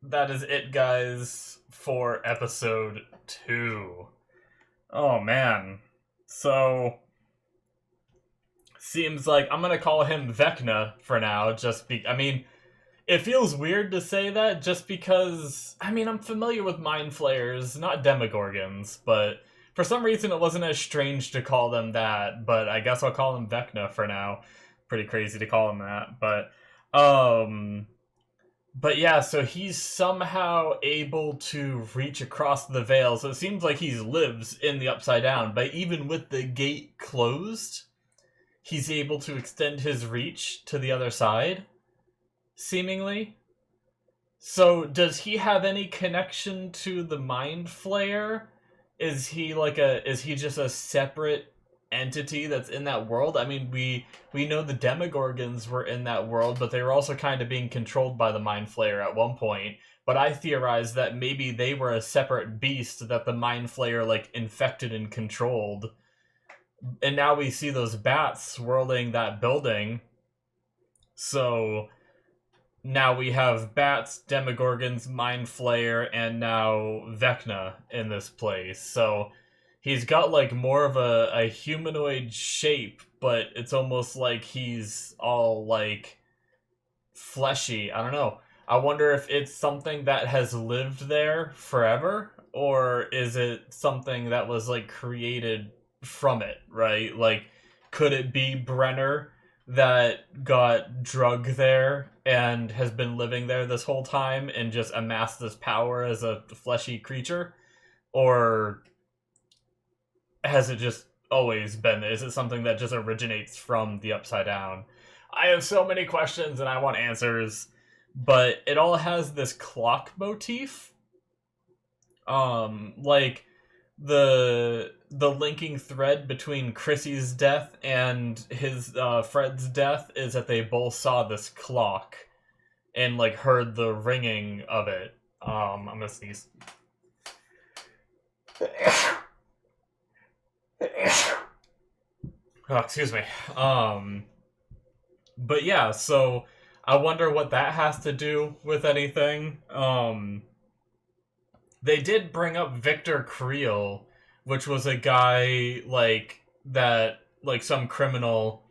That is it, guys, for episode 2. Oh, man. So, seems like I'm gonna call him Vecna for now, I mean, it feels weird to say that just because, I mean, I'm familiar with Mind Flayers, not Demogorgons, but for some reason it wasn't as strange to call them that, but I guess I'll call him Vecna for now. Pretty crazy to call him that, but yeah, so he's somehow able to reach across the veil, so it seems like he lives in the Upside Down, but even with the gate closed, he's able to extend his reach to the other side, seemingly. So, does he have any connection to the Mind Flayer? Is he just a separate entity that's in that world? I mean, we know the Demogorgons were in that world, but they were also kind of being controlled by the Mind Flayer at one point. But I theorized that maybe they were a separate beast that the Mind Flayer like infected and controlled. And now we see those bats swirling that building. So now we have bats, Demogorgons, Mind Flayer, and now Vecna in this place. So he's got like more of a humanoid shape, but it's almost like he's all like fleshy. I don't know. I wonder if it's something that has lived there forever, or is it something that was like created from it, right? Like, could it be Brenner that got drugged there and has been living there this whole time and just amassed this power as a fleshy creature? Or has it just always been? Is it something that just originates from the Upside Down? I have so many questions and I want answers, but it all has this clock motif. Like the linking thread between Chrissy's death and his Fred's death is that they both saw this clock and like heard the ringing of it. I'm gonna sneeze. Oh, excuse me. But yeah, so I wonder what that has to do with anything. They did bring up Victor Creel, which was a guy like that, like some criminal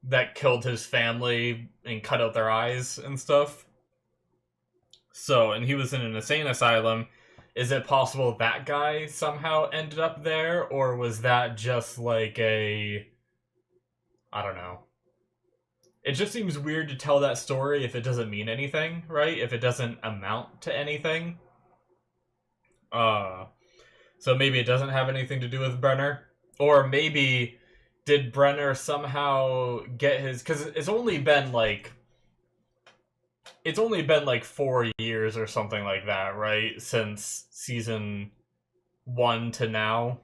that killed his family and cut out their eyes and stuff. So, and he was in an insane asylum. Is it possible that guy somehow ended up there, or was that just like a... I don't know. It just seems weird to tell that story if it doesn't mean anything, right? If it doesn't amount to anything. So maybe it doesn't have anything to do with Brenner. Or maybe did Brenner somehow get his... Because it's only been like 4 years or something like that, right? Since season 1 to now.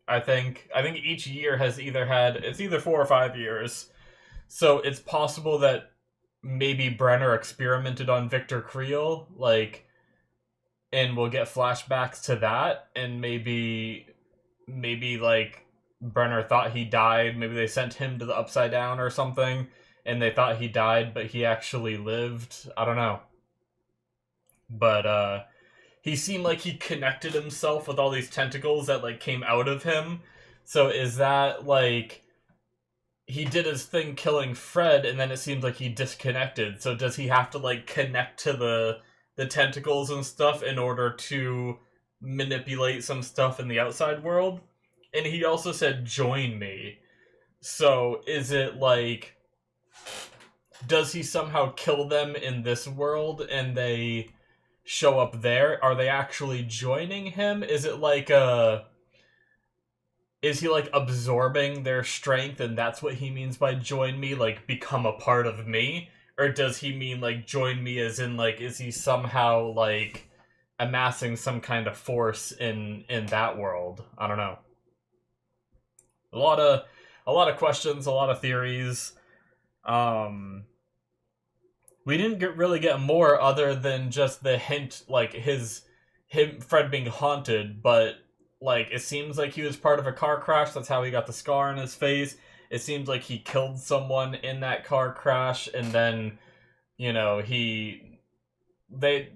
I think each year has it's either 4 or 5 years. So it's possible that maybe Brenner experimented on Victor Creel, like, and we'll get flashbacks to that, and maybe like Brenner thought he died. Maybe they sent him to the Upside Down or something, and they thought he died, but he actually lived. I don't know. But he seemed like he connected himself with all these tentacles that like came out of him. So is that like he did his thing killing Fred, and then it seems like he disconnected? So does he have to like connect to the tentacles and stuff in order to manipulate some stuff in the outside world? And he also said, "Join me." So is it like, does he somehow kill them in this world and they show up there? Are they actually joining him? Is it like is he like absorbing their strength and that's what he means by join me, like become a part of me? Or does he mean like join me as in like, is he somehow like amassing some kind of force in that world? I don't know. A lot of questions, a lot of theories. We didn't really get more other than just the hint, like Fred being haunted, but like it seems like he was part of a car crash. That's how he got the scar on his face. It seems like he killed someone in that car crash, and then, you know, they,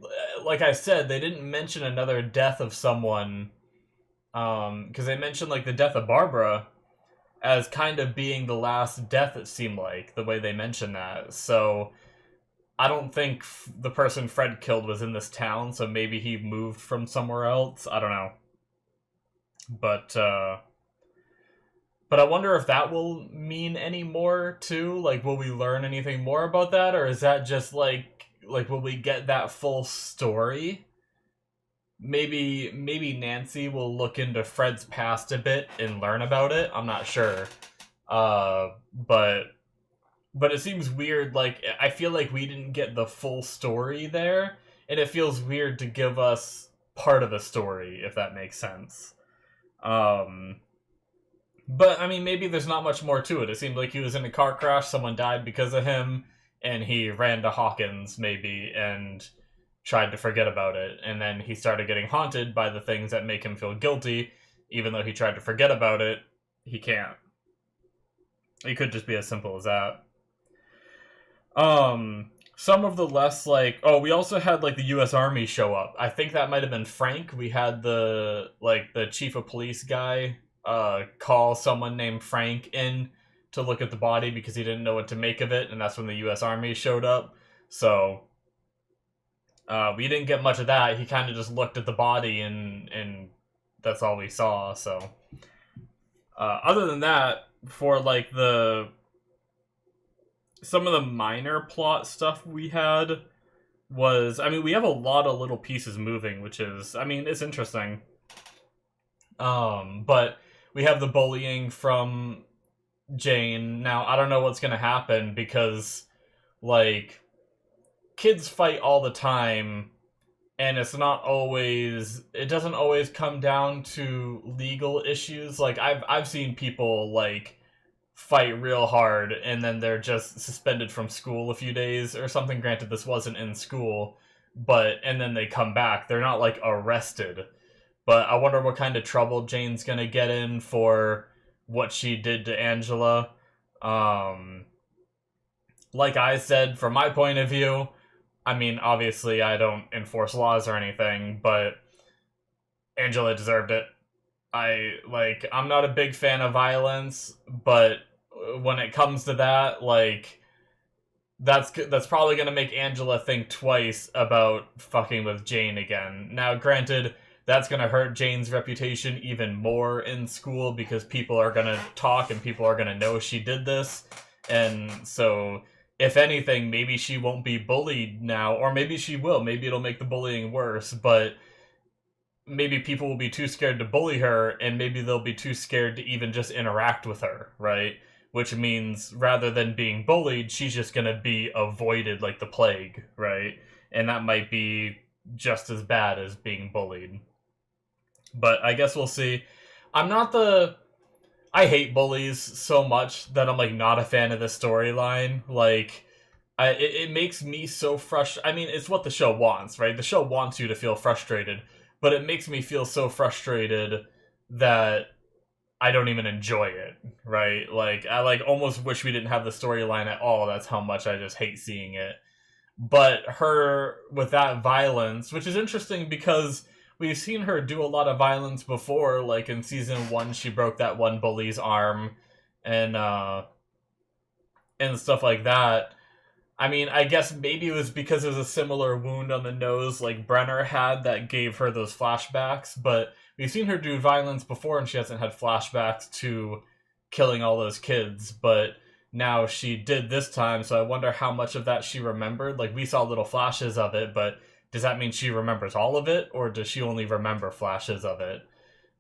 like I said, they didn't mention another death of someone, because they mentioned like the death of Barbara as kind of being the last death, it seemed like, the way they mentioned that. So I don't think the person Fred killed was in this town, so maybe he moved from somewhere else. I don't know. But I wonder if that will mean any more too. Like, will we learn anything more about that, or is that just like will we get that full story? Maybe Nancy will look into Fred's past a bit and learn about it. I'm not sure. But but it seems weird. Like, I feel like we didn't get the full story there, and it feels weird to give us part of the story, if that makes sense. Um, but I mean, maybe there's not much more to it. It seemed like he was in a car crash, someone died because of him, and he ran to Hawkins maybe and tried to forget about it, and then he started getting haunted by the things that make him feel guilty, even though he tried to forget about it. He can't. It could just be as simple as that. Some of the less like, oh, we also had like the U.S. Army show up. I think that might have been Frank. We had the chief of police guy call someone named Frank in to look at the body because he didn't know what to make of it, and that's when the U.S. Army showed up. So we didn't get much of that. He kind of just looked at the body, and that's all we saw. So other than that, for like some of the minor plot stuff we had was, I mean, we have a lot of little pieces moving, which is, I mean, it's interesting. But we have the bullying from Jane. Now, I don't know what's gonna happen because, like, kids fight all the time, and it doesn't always come down to legal issues. Like, I've seen people, like, fight real hard and then they're just suspended from school a few days or something. Granted, this wasn't in school, and then they come back. They're not, like, arrested. But I wonder what kind of trouble Jane's gonna get in for what she did to Angela. Like I said, from my point of view, I mean, obviously I don't enforce laws or anything, but Angela deserved it. I'm not a big fan of violence, but when it comes to that, like, that's probably gonna make Angela think twice about fucking with Jane again. Now, granted, that's gonna hurt Jane's reputation even more in school because people are gonna talk and people are gonna know she did this, and so if anything, maybe she won't be bullied now, or maybe she will. Maybe it'll make the bullying worse, but maybe people will be too scared to bully her, and maybe they'll be too scared to even just interact with her, right? Which means rather than being bullied, she's just gonna be avoided like the plague, right? And that might be just as bad as being bullied. But I guess we'll see. I hate bullies so much that I'm, like, not a fan of the storyline. Like, it makes me so frustrated. I mean, it's what the show wants, right? The show wants you to feel frustrated, but it makes me feel so frustrated that I don't even enjoy it, right? Like, I, like, almost wish we didn't have the storyline at all. That's how much I just hate seeing it. But her, with that violence, which is interesting because we've seen her do a lot of violence before. Like, in season 1, she broke that one bully's arm, and stuff like that. I mean, I guess maybe it was because it was a similar wound on the nose like Brenner had that gave her those flashbacks, but we've seen her do violence before and she hasn't had flashbacks to killing all those kids, but now she did this time, so I wonder how much of that she remembered. Like, we saw little flashes of it, but does that mean she remembers all of it, or does she only remember flashes of it?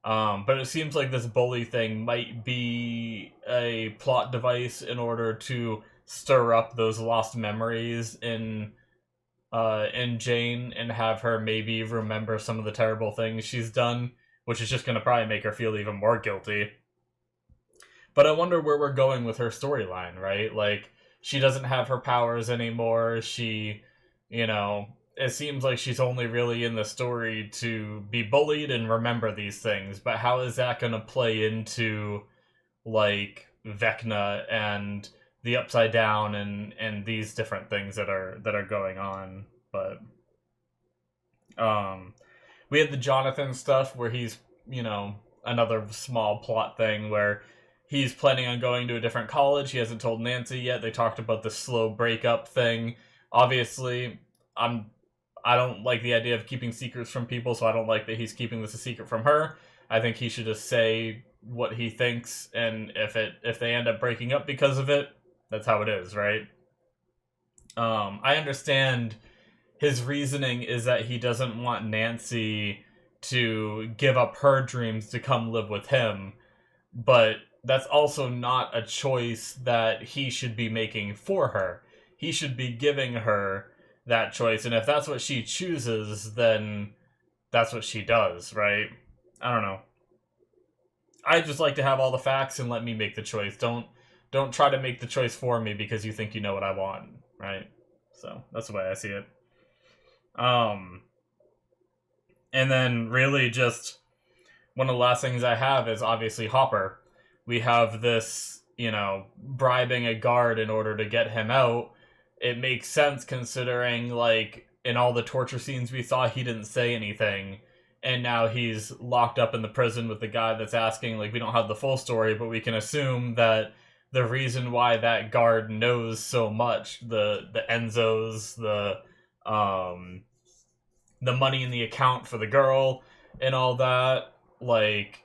But it seems like this bully thing might be a plot device in order to stir up those lost memories in Jane and have her maybe remember some of the terrible things she's done, which is just going to probably make her feel even more guilty. But I wonder where we're going with her storyline, right? Like, she doesn't have her powers anymore. She, it seems like she's only really in the story to be bullied and remember these things. But how is that going to play into, like, Vecna and the Upside Down and these different things that are going on? But we had the Jonathan stuff where he's, another small plot thing where he's planning on going to a different college. He hasn't told Nancy yet. They talked about the slow breakup thing. Obviously, I don't like the idea of keeping secrets from people, so I don't like that he's keeping this a secret from her. I think he should just say what he thinks, and if they end up breaking up because of it, that's how it is, right? I understand his reasoning is that he doesn't want Nancy to give up her dreams to come live with him, but that's also not a choice that he should be making for her. He should be giving her that choice, and if that's what she chooses, then that's what she does, right? I don't know. I just like to have all the facts and let me make the choice. Don't try to make the choice for me because you think you know what I want, right? So that's the way I see it. Um, and then really just one of the last things I have is obviously Hopper. We have this, bribing a guard in order to get him out. It makes sense considering, like, in all the torture scenes we saw, he didn't say anything. And now he's locked up in the prison with the guy that's asking, like, we don't have the full story, but we can assume that the reason why that guard knows so much, the Enzos, the money in the account for the girl, and all that, like,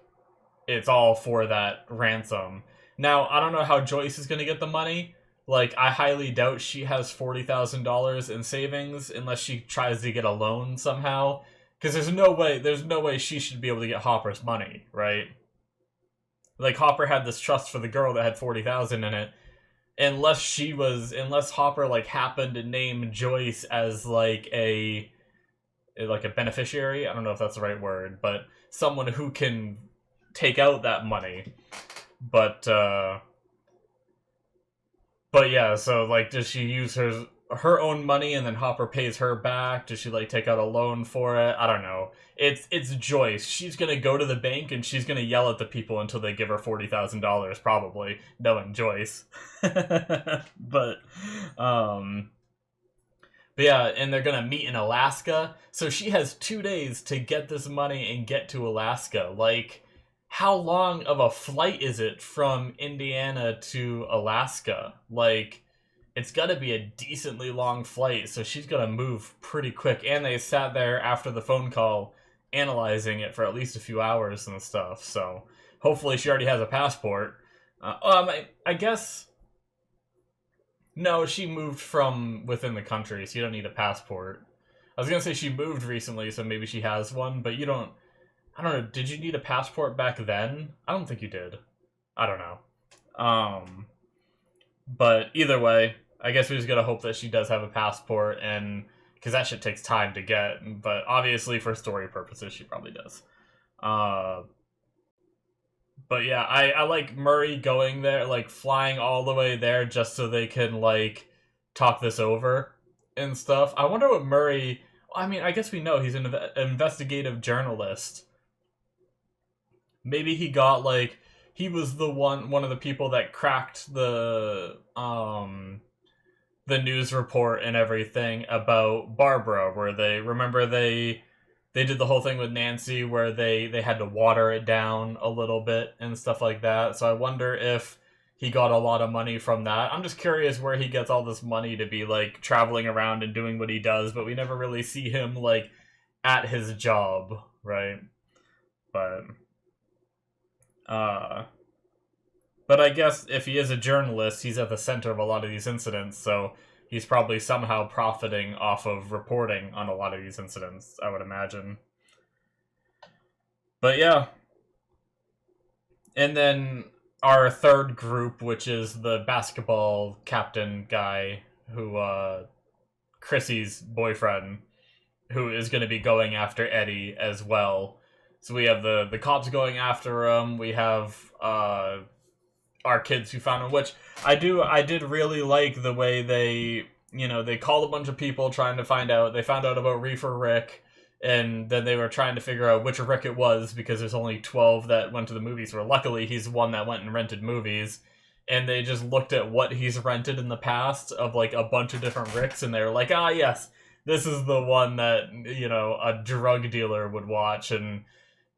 it's all for that ransom. Now, I don't know how Joyce is going to get the money. Like, I highly doubt she has $40,000 in savings unless she tries to get a loan somehow. Because there's no way she should be able to get Hopper's money, right? Like, Hopper had this trust for the girl that had 40,000 in it. Unless Hopper, like, happened to name Joyce as, like a beneficiary. I don't know if that's the right word, but someone who can take out that money. But yeah, so, like, does she use her own money and then Hopper pays her back? Does she, like, take out a loan for it? I don't know. It's Joyce. She's gonna go to the bank and she's gonna yell at the people until they give her $40,000, probably, knowing Joyce. But yeah, and they're gonna meet in Alaska. So she has 2 days to get this money and get to Alaska. Like, how long of a flight is it from Indiana to Alaska? Like, it's gotta be a decently long flight, so she's gonna move pretty quick. And they sat there after the phone call analyzing it for at least a few hours and stuff, so hopefully she already has a passport. I guess... No, she moved from within the country, so you don't need a passport. I was gonna say she moved recently, so maybe she has one, but you don't... I don't know, did you need a passport back then? I don't think you did. I don't know. But either way, I guess we just gotta hope that she does have a passport, and... because that shit takes time to get, but obviously for story purposes, she probably does. But yeah, I like Murray going there, like, flying all the way there just so they can, like, talk this over and stuff. I wonder what Murray... I mean, I guess we know he's an investigative journalist. Maybe he got, like... He was the one of the people that cracked the news report and everything about Barbara, where they did the whole thing with Nancy where they had to water it down a little bit and stuff like that. So I wonder if he got a lot of money from that. I'm just curious where he gets all this money to be, like, traveling around and doing what he does, but we never really see him, like, at his job, right? But I guess if he is a journalist, he's at the center of a lot of these incidents, so he's probably somehow profiting off of reporting on a lot of these incidents, I would imagine. But yeah. And then our third group, which is the basketball captain guy, who, Chrissy's boyfriend, who is going to be going after Eddie as well. So we have the cops going after him, we have, our kids who found him, which I did really like the way they called a bunch of people trying to find out. They found out about Reefer Rick, and then they were trying to figure out which Rick it was, because there's only 12 that went to the movies, where luckily he's one that went and rented movies, and they just looked at what he's rented in the past of, like, a bunch of different Ricks, and they were like, yes, this is the one that, a drug dealer would watch, and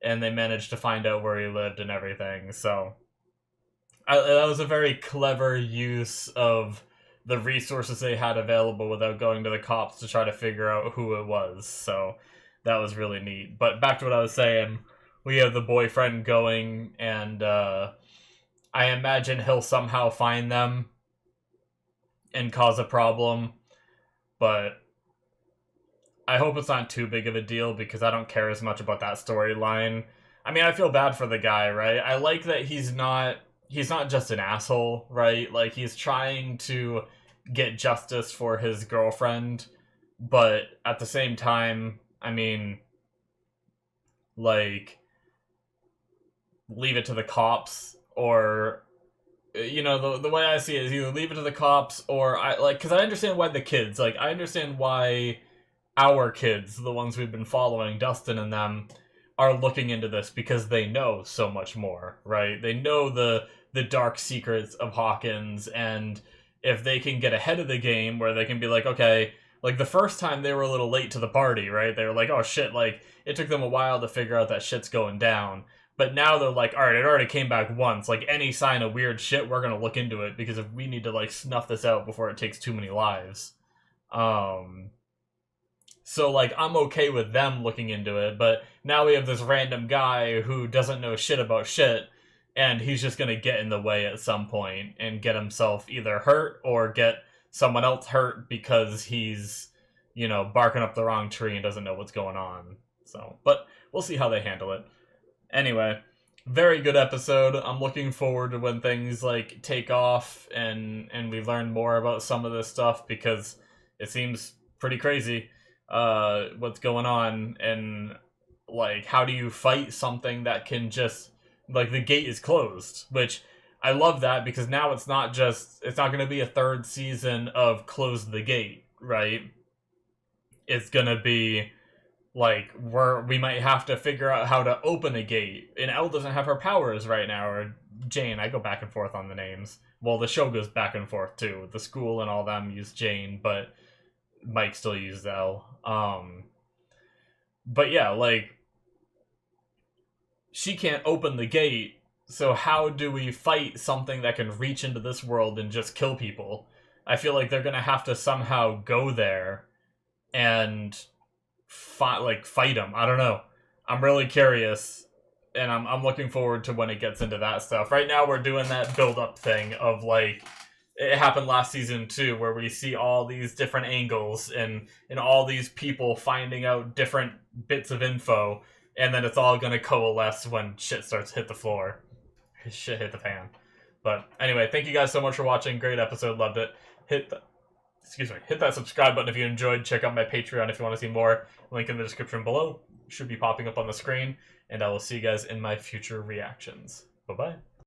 they managed to find out where he lived and everything, so... that was a very clever use of the resources they had available without going to the cops to try to figure out who it was. So that was really neat. But back to what I was saying, we have the boyfriend going, and I imagine he'll somehow find them and cause a problem. But I hope it's not too big of a deal, because I don't care as much about that storyline. I mean, I feel bad for the guy, right? I like that he's not he's not just an asshole, right? Like, he's trying to get justice for his girlfriend, but at the same time, I mean, like, leave it to the cops, or, you know, the way I see it is either leave it to the cops, or because I understand why the kids, like, I understand why our kids, the ones we've been following, Dustin and them, are looking into this because they know so much more, right? They know the dark secrets of Hawkins, and if they can get ahead of the game where they can be like, okay, like the first time they were a little late to the party, right? They were like, oh shit, like it took them a while to figure out that shit's going down. But now they're like, alright, it already came back once. Like any sign of weird shit, we're gonna look into it because if we need to like snuff this out before it takes too many lives. So, like, I'm okay with them looking into it, but now we have this random guy who doesn't know shit about shit, and he's just gonna get in the way at some point and get himself either hurt or get someone else hurt because he's, you know, barking up the wrong tree and doesn't know what's going on. So, but we'll see how they handle it. Anyway, very good episode. I'm looking forward to when things, like, take off and we learn more about some of this stuff because it seems pretty crazy. What's going on, and like how do you fight something that can just, like, the gate is closed, which I love that because now it's not going to be a third season of close the gate, right? It's going to be like we might have to figure out how to open a gate, and Elle doesn't have her powers right now, or Jane. I go back and forth on the names. Well, the show goes back and forth too. The school and all them use Jane, but Mike still used Elle. But yeah, like, she can't open the gate, so how do we fight something that can reach into this world and just kill people? I feel like they're gonna have to somehow go there and fight them. I don't know. I'm really curious, and I'm looking forward to when it gets into that stuff. Right now, we're doing that build-up thing of, like, it happened last season too, where we see all these different angles and all these people finding out different bits of info, and then it's all gonna coalesce when shit starts to hit the floor. Shit hit the fan. But anyway, thank you guys so much for watching. Great episode, loved it. Hit that subscribe button if you enjoyed. Check out my Patreon if you want to see more. Link in the description below. Should be popping up on the screen. And I will see you guys in my future reactions. Bye-bye.